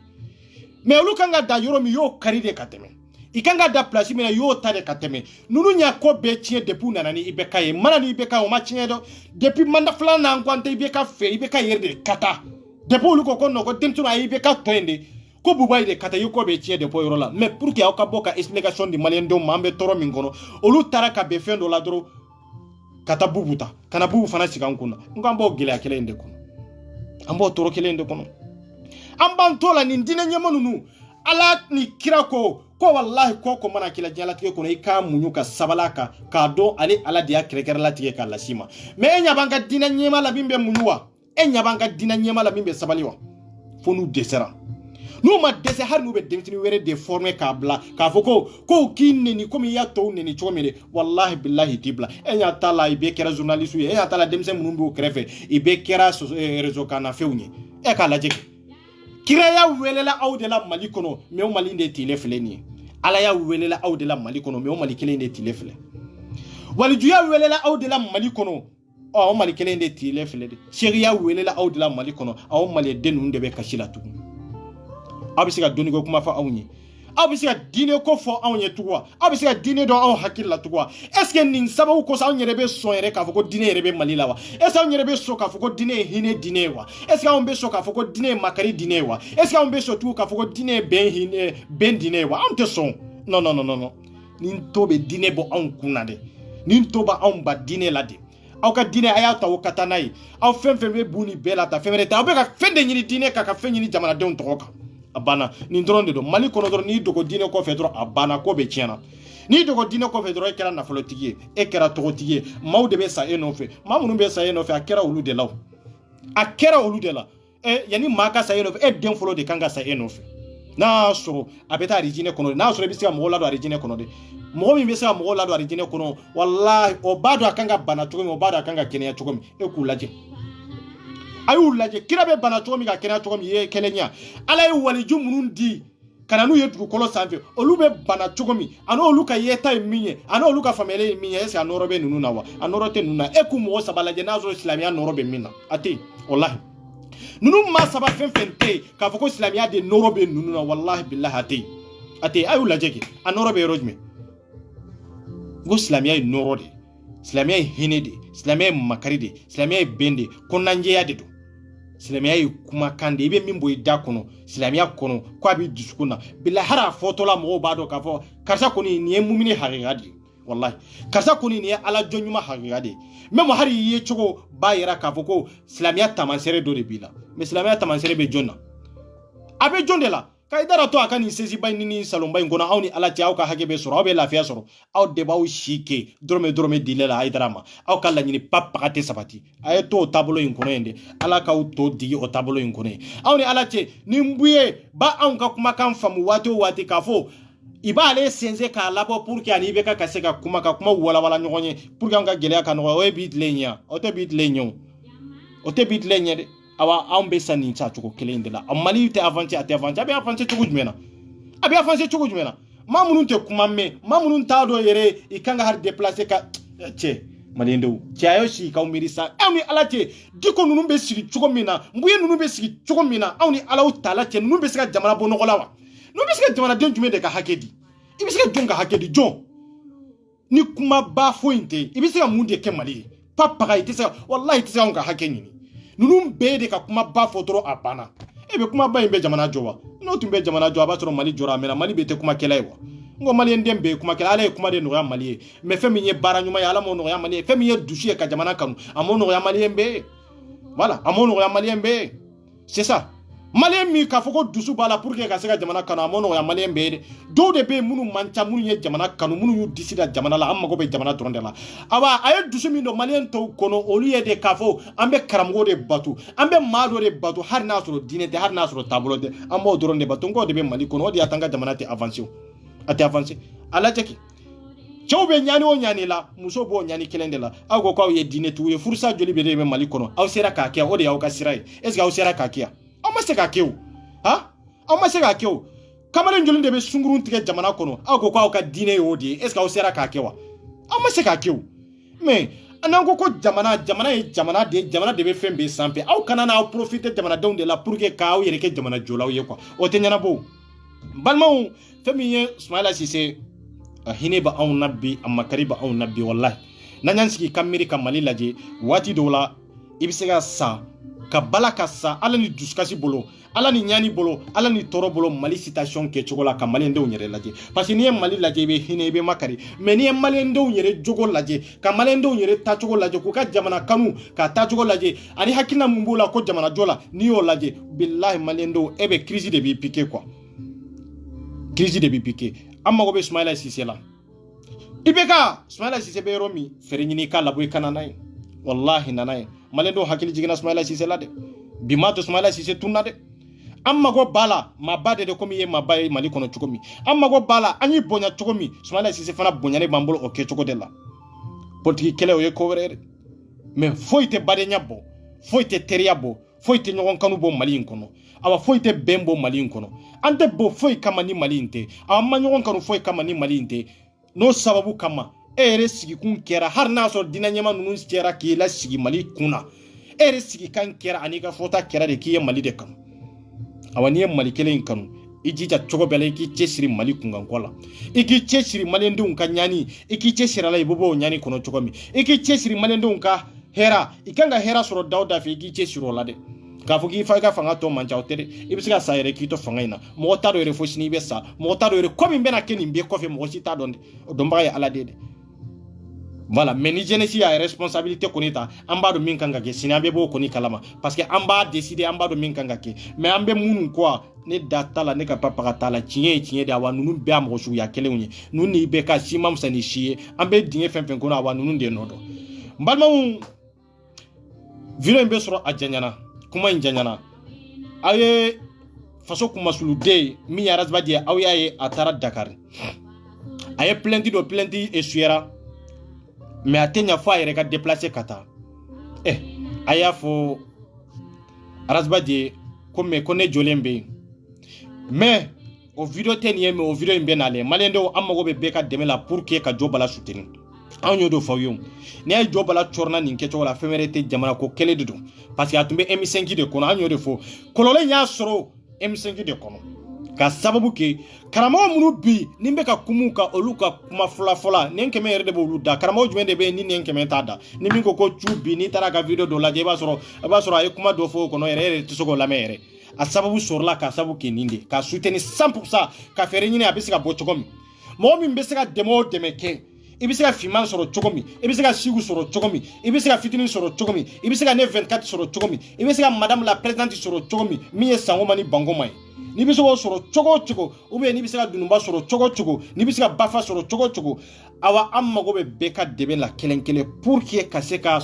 S1: Mais olu kanga da yoro mi yo kari de kateme. Ikanga da place mina yo tare kateme nunu nya ko be tie depuis nanani ibeka ye manani ibeka o ma tie do depuis manda flan na nkwante ibeka fe ibeka yerde kata depuis lu ko konno ko temtuna ibeka toende ko bubai de kata yuko be tie depuis yorola mais pour que ka boka explication di malien do mambe toro mingono olu tara ka be fendo la dro kata bubuta kana bubu fana sikankuna ngambo gile akele ende kono ambo toro kele ende kono ambantola ni ndine nyama nunu ala ni kirako ko wallahi ko mana kila jala tige kono ika munyuka sabalaka ka do ale ala dia krekere la tige ka lasima me enya banga dina nyema la bimbe munyuwa enya banga dina nyema la bimbe sabaliwa fonu desera no ma dese har no be demtini were de former ka bla ka foko ko kinne ni komi ya to ne ni chomele wallahi billahi tibla enya tala ibe kera journaliste enya tala demse munumbu krefe ibe kera rezo kana feunye e ka la jeke kiraya welela aw de la mali kono me o mali de tile fleni ala ya welela aw de la mali kono me o mali kele de tile fle wali juya welela aw de la mali kono o mali kele de tile fle de sheria welela aw de la mali kono aw mali de nu de be kashila tu abisiga doni ko kuma fa awnyi abisiga dine ko fo awnye tuwa abisiga dine do aw hakilla tuwa est ce que nin sababu ko sa awnye be so yere ka fo ko dine yere be mali lawa est ce que awnye be so ka fo ko dine hine dine wa est ce que awnye be so ka fo ko dine makari dine wa est ce que awnye be so tu ka fo ko dine ben hine ben dine wa ante son non nin tobe dine bo awn kunade nin toba awn ba dine la de aw ka dine ayata o katanai aw fem be buni bela ta femere ta be ka fende nyini dine ka fen nyini jamana de on toka abana ni ndronde do mali kono do ni dogo dine ko fedro abana ko be tiena ni dogo dine ko fedro ekera na folotigi ekera togotigi mawde be sa enofe mamunu be sa enofe akera ulu de law akera ulu de la yani maka sa enofe den folo de kanga sa enofe na so abeta origine kono na so bisiga mo la do origine kono de mo mi bisiga mo la do origine kono wallahi o bado akanga bana togomi o bado akanga kenya togomi ekulaje ayu laje kirabe bana togomi ka kenya togomi ye kelenya ala yu waliju munundi kana nu yetu kolo sanfe olube bana togomi ano oluka yeta minye ano oluka famele minye ese anorobe nunu nawa anorote nuna eku mo sabalaje nazo islamia norobe minna ati wallahi nunu ma saba fenfente ka foko islamia de norobe nunu na wallahi billahi ati ayu laje ki anorobe rojme go islamia norode islamia hinede islamia makaride islamia bende konanje ya dedo islamia kuma kande ibe mimbo ida kono islamia kono kwa bi diskuna bila hara foto la mo bado ka fo karsa koni ni mumini haqiqadi wallahi karsa koni ni ala jonyuma haqiqadi memo hari ye chogo bayira ka fo ko islamia tamansere do de bila me islamia tamansere be jonna abe jondela kaidara to akani sezi bay nini salon bay ngona awni ala ti awka hagebe soro awbe lafiya soro aw de baw shike drome dilela aidrama aw kala nyini papa kate sabati ay to tablo yin kono ende ala ka to digi o tablo yin kono awni ala ti nimbuye ba an ka kuma kan famu wati kafo ibale senze ka labo pour que ani be ka kaseka kuma wala nyonye pour que an ka gelea ka no o bit lenya o te bit lenya de awa ambe sani cha chuko kelende la amali te avanti abi avanti chuko jumena mamunun te kumamme mamunun ta do yere ikanga har déplacer ka che malendo chayo shi ka umirisa awni alate diko nunu be sigi chuko mina mbuye nunu be sigi chuko mina awni alaw tala che nunu be sigi jamana bono golawa nunu be sigi jamana den jumede ka hakedi ibi sigi jonga hakedi jon ni kuma ba fointe ibi sigi munde ke mali papa ga itisa wallahi itisa onga hakeni nunu bede ka kuma ba fotoro abana ebe kuma ba imbe jamana jowa no tumbe jamana jowa ba soro mali jora mena mali bete kuma kelaiwa ngo malien dembe kuma kala ale kuma de no ya malie me femi ye bara nyuma ya ala mo no ya malie femi ye dushi ka jamana kanu amono ya malien be voilà amono ya malien be c'est ça malien mi ka foko dusu bala pour que ka se ka jamana kanu amono ya malien be do de be munu mancha munu ye jamana kanu munu yu disida jamana la amma go be jamana dronde la aba aye dusu mi no malien to kono oliye de kafo ambe karamgo de batu ambe mado de batu har nasro dinete har nasro tablo de ambo dronde batu ngo de be mali kono di atanga jamana te avancer ate avancer ala jeki chawbe nyani o nyani la muso bo nyani kelende la ago ko ye dinete ye fursa joli be de be mali kono aw sera ka kia o de yaw ka sirai est ce que aw sera ka kia aw ma se ka kiu ha aw ma se ka kiu kamaren joli de be sungurun tige jamana kono ago ko aw ka dine yo de est ce que aw sera ka kiwa aw ma se ka kiu mais anan ko jamana de be fembe sampe aw kana na profiter jamana donde la pour que ka aw yere ke jamana jolaw ye quoi o te nyana bo balmaw femiye Ismaila Cissé hine ba aw nabbi amma kariba aw nabbi wallahi nanyan sigi kamiri kamali laje wati dola ibisega sa ka balaka sa ala ni duskasi bolo ala ni nyani bolo ala ni toro bolo mali citation ke chogola ka mali ndew nyere laje parce que ni mali laje be hine be makari mais ni mali ndew nyere jogo laje ka mali ndew nyere ta chogo laje ko ka jamana kanu ka ta chogo laje ani hakina mumbola ko jamana jola ni yo laje billahi mali ndew ebe crise de bi piqué quoi crise de bi piqué amma go be Ismaila Cissé la ibeka Ismaila Cissé be romi ferenyini ka labo kananai wallahi nanai mali ndew hakili jigina Ismaila Cissé la de bimato Ismaila Cissé tunna de amma go bala ma bade de komi ye ma baye mali kono chukomi amma go bala anyi bonya chukomi Ismaila Cissé fana bonya ne bambolo o ke chuko de la politique kele o ye ko wéré mais foite bade nyabo foite teriabo foite nyogon kanu bo mali kono awa foite bembo mali kono ante bo foi kama ni mali inte awa ma nyogon kanu foi kama ni mali inte no sababu kama ere sigi kun kera har na so dinanyama nunun kera ki la sigi mali kuna ere sigi kan kera anika fota kera de ki mali de kanu awani mali kelen kanu ijija chogo bele ki chesiri mali kungan kola iki chesiri mali ndun ka nyani iki chesira la ibobo nyani kono chogomi iki chesiri mali ndun ka hera ikanga hera soro dauda fi iki chesiro la de ka fuki fa ka fanga to mancha otere ibisiga sayre ki to fanga ina mo taro re fosini besa mo taro re komi bena keni mbe kofe mo sita donde domba ya ala dede voilà mais ni jeunesse a responsabilité konita ambado min kanga ke sinabe bo koni kalama parce que amba décider ambado min kanga ke mais ambe munu quoi ne datala ne ka papa tala tiye da wa nunu be am rosu ya kelewunye nuni be ka simam sani shiye ambe dinye fenfen kono wa nunu de nodo mbalma vilo mbe soro ajanyana kuma injanyana aye faso kuma sulude mi ya razbadi awiyaye atara Dakar aye plenty esuera mais atenya fo ayere ka déplacer kata aya fo razbadi comme kone jolembe mais au vidéo tenye mais au vidéo imbe nale malendo amago be beka demela pour que ka jobala soutenir anyo do fawyo ni ay jobala chorna ninke to la femerete jamana ko kele dudu parce que atumbe M5 de kono anyo de fo kolole nya soro M5 de kono ka sababu ke karamo munu bi nimbe ka kumuka oluka kuma fola nenke me rede bo luda karamo jumende be ni nenke me tada ni mingo ko chubi ni tara ka video do la je ba soro ay kuma do fo kono ere tisogo la mere a sababu sorla ka sababu ke ninde ka soutenir 100% ka fere nyine abisika bo chokomi mo mi mbesika demo demeke ibisika fiman soro chokomi ibisika sigu soro chokomi ibisika fitini soro chokomi ibisika ne 24 soro chokomi ibisika madame la présidente soro chokomi mi e sango mani bango mai ni biso soro chogo ube ni bisika dunumba soro chogo ni bisika bafa soro chogo awa amma go be beka debe la kelenkele pour que kaseka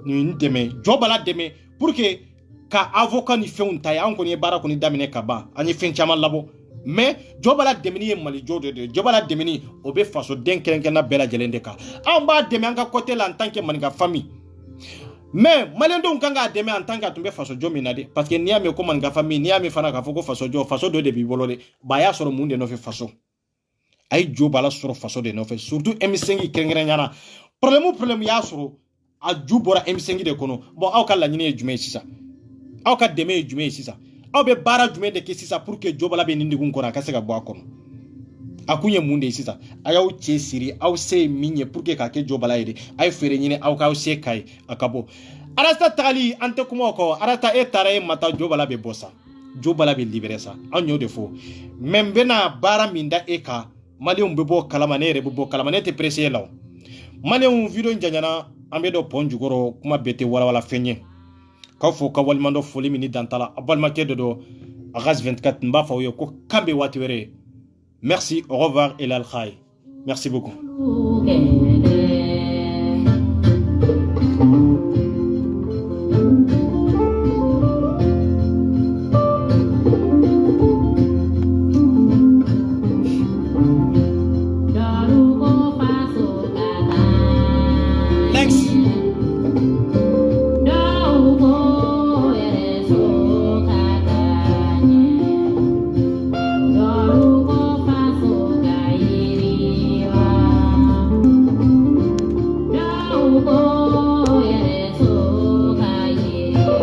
S1: ni ndeme jobala deme pour que ka avocat ni feun tay an ko ni bara ko ni damine ka ba ani fen chama labo mais jobala demini e mali jodo de jobala demini obe faso den kelenkena bela jelende ka an ba deme an ka côté la en tant que maninga famille mais malendo kanga deme en tant que atumbe faso jo minade parce que niame ko maninga famille niame fana ka foko faso do de bibolode ba ya soro munde no fe faso ay jobala soro faso de no fe surtout M5 kengere nyana problème ya soro a jubora M5 de kono bon aw kala nyine jume sisa aw ka deme jume sisa aw be bara jume de ke sisa pour que jobala be nindi gun kona ka se ka bo akono akunye munde sisa ayaw chesiri aw se minye pour que ka ke jobala yede ay fere nyine aw ka se kai akabo arasta tali ante kuma ko arata etare mata jobala be bossa jobala be libérer ça anyo de fo même bena bara minda eka
S2: Malion bebo kalamane rebo kalamane te pressé là. Malion vidéo njanyana ambedo ponjugoro kuma bete wala fenye. Ka fo ka walmando foli mini dantala abalma kedo Agas 24 mba fa yo ko kambe wati were. Merci, au revoir et l'al-khaï. Merci beaucoup.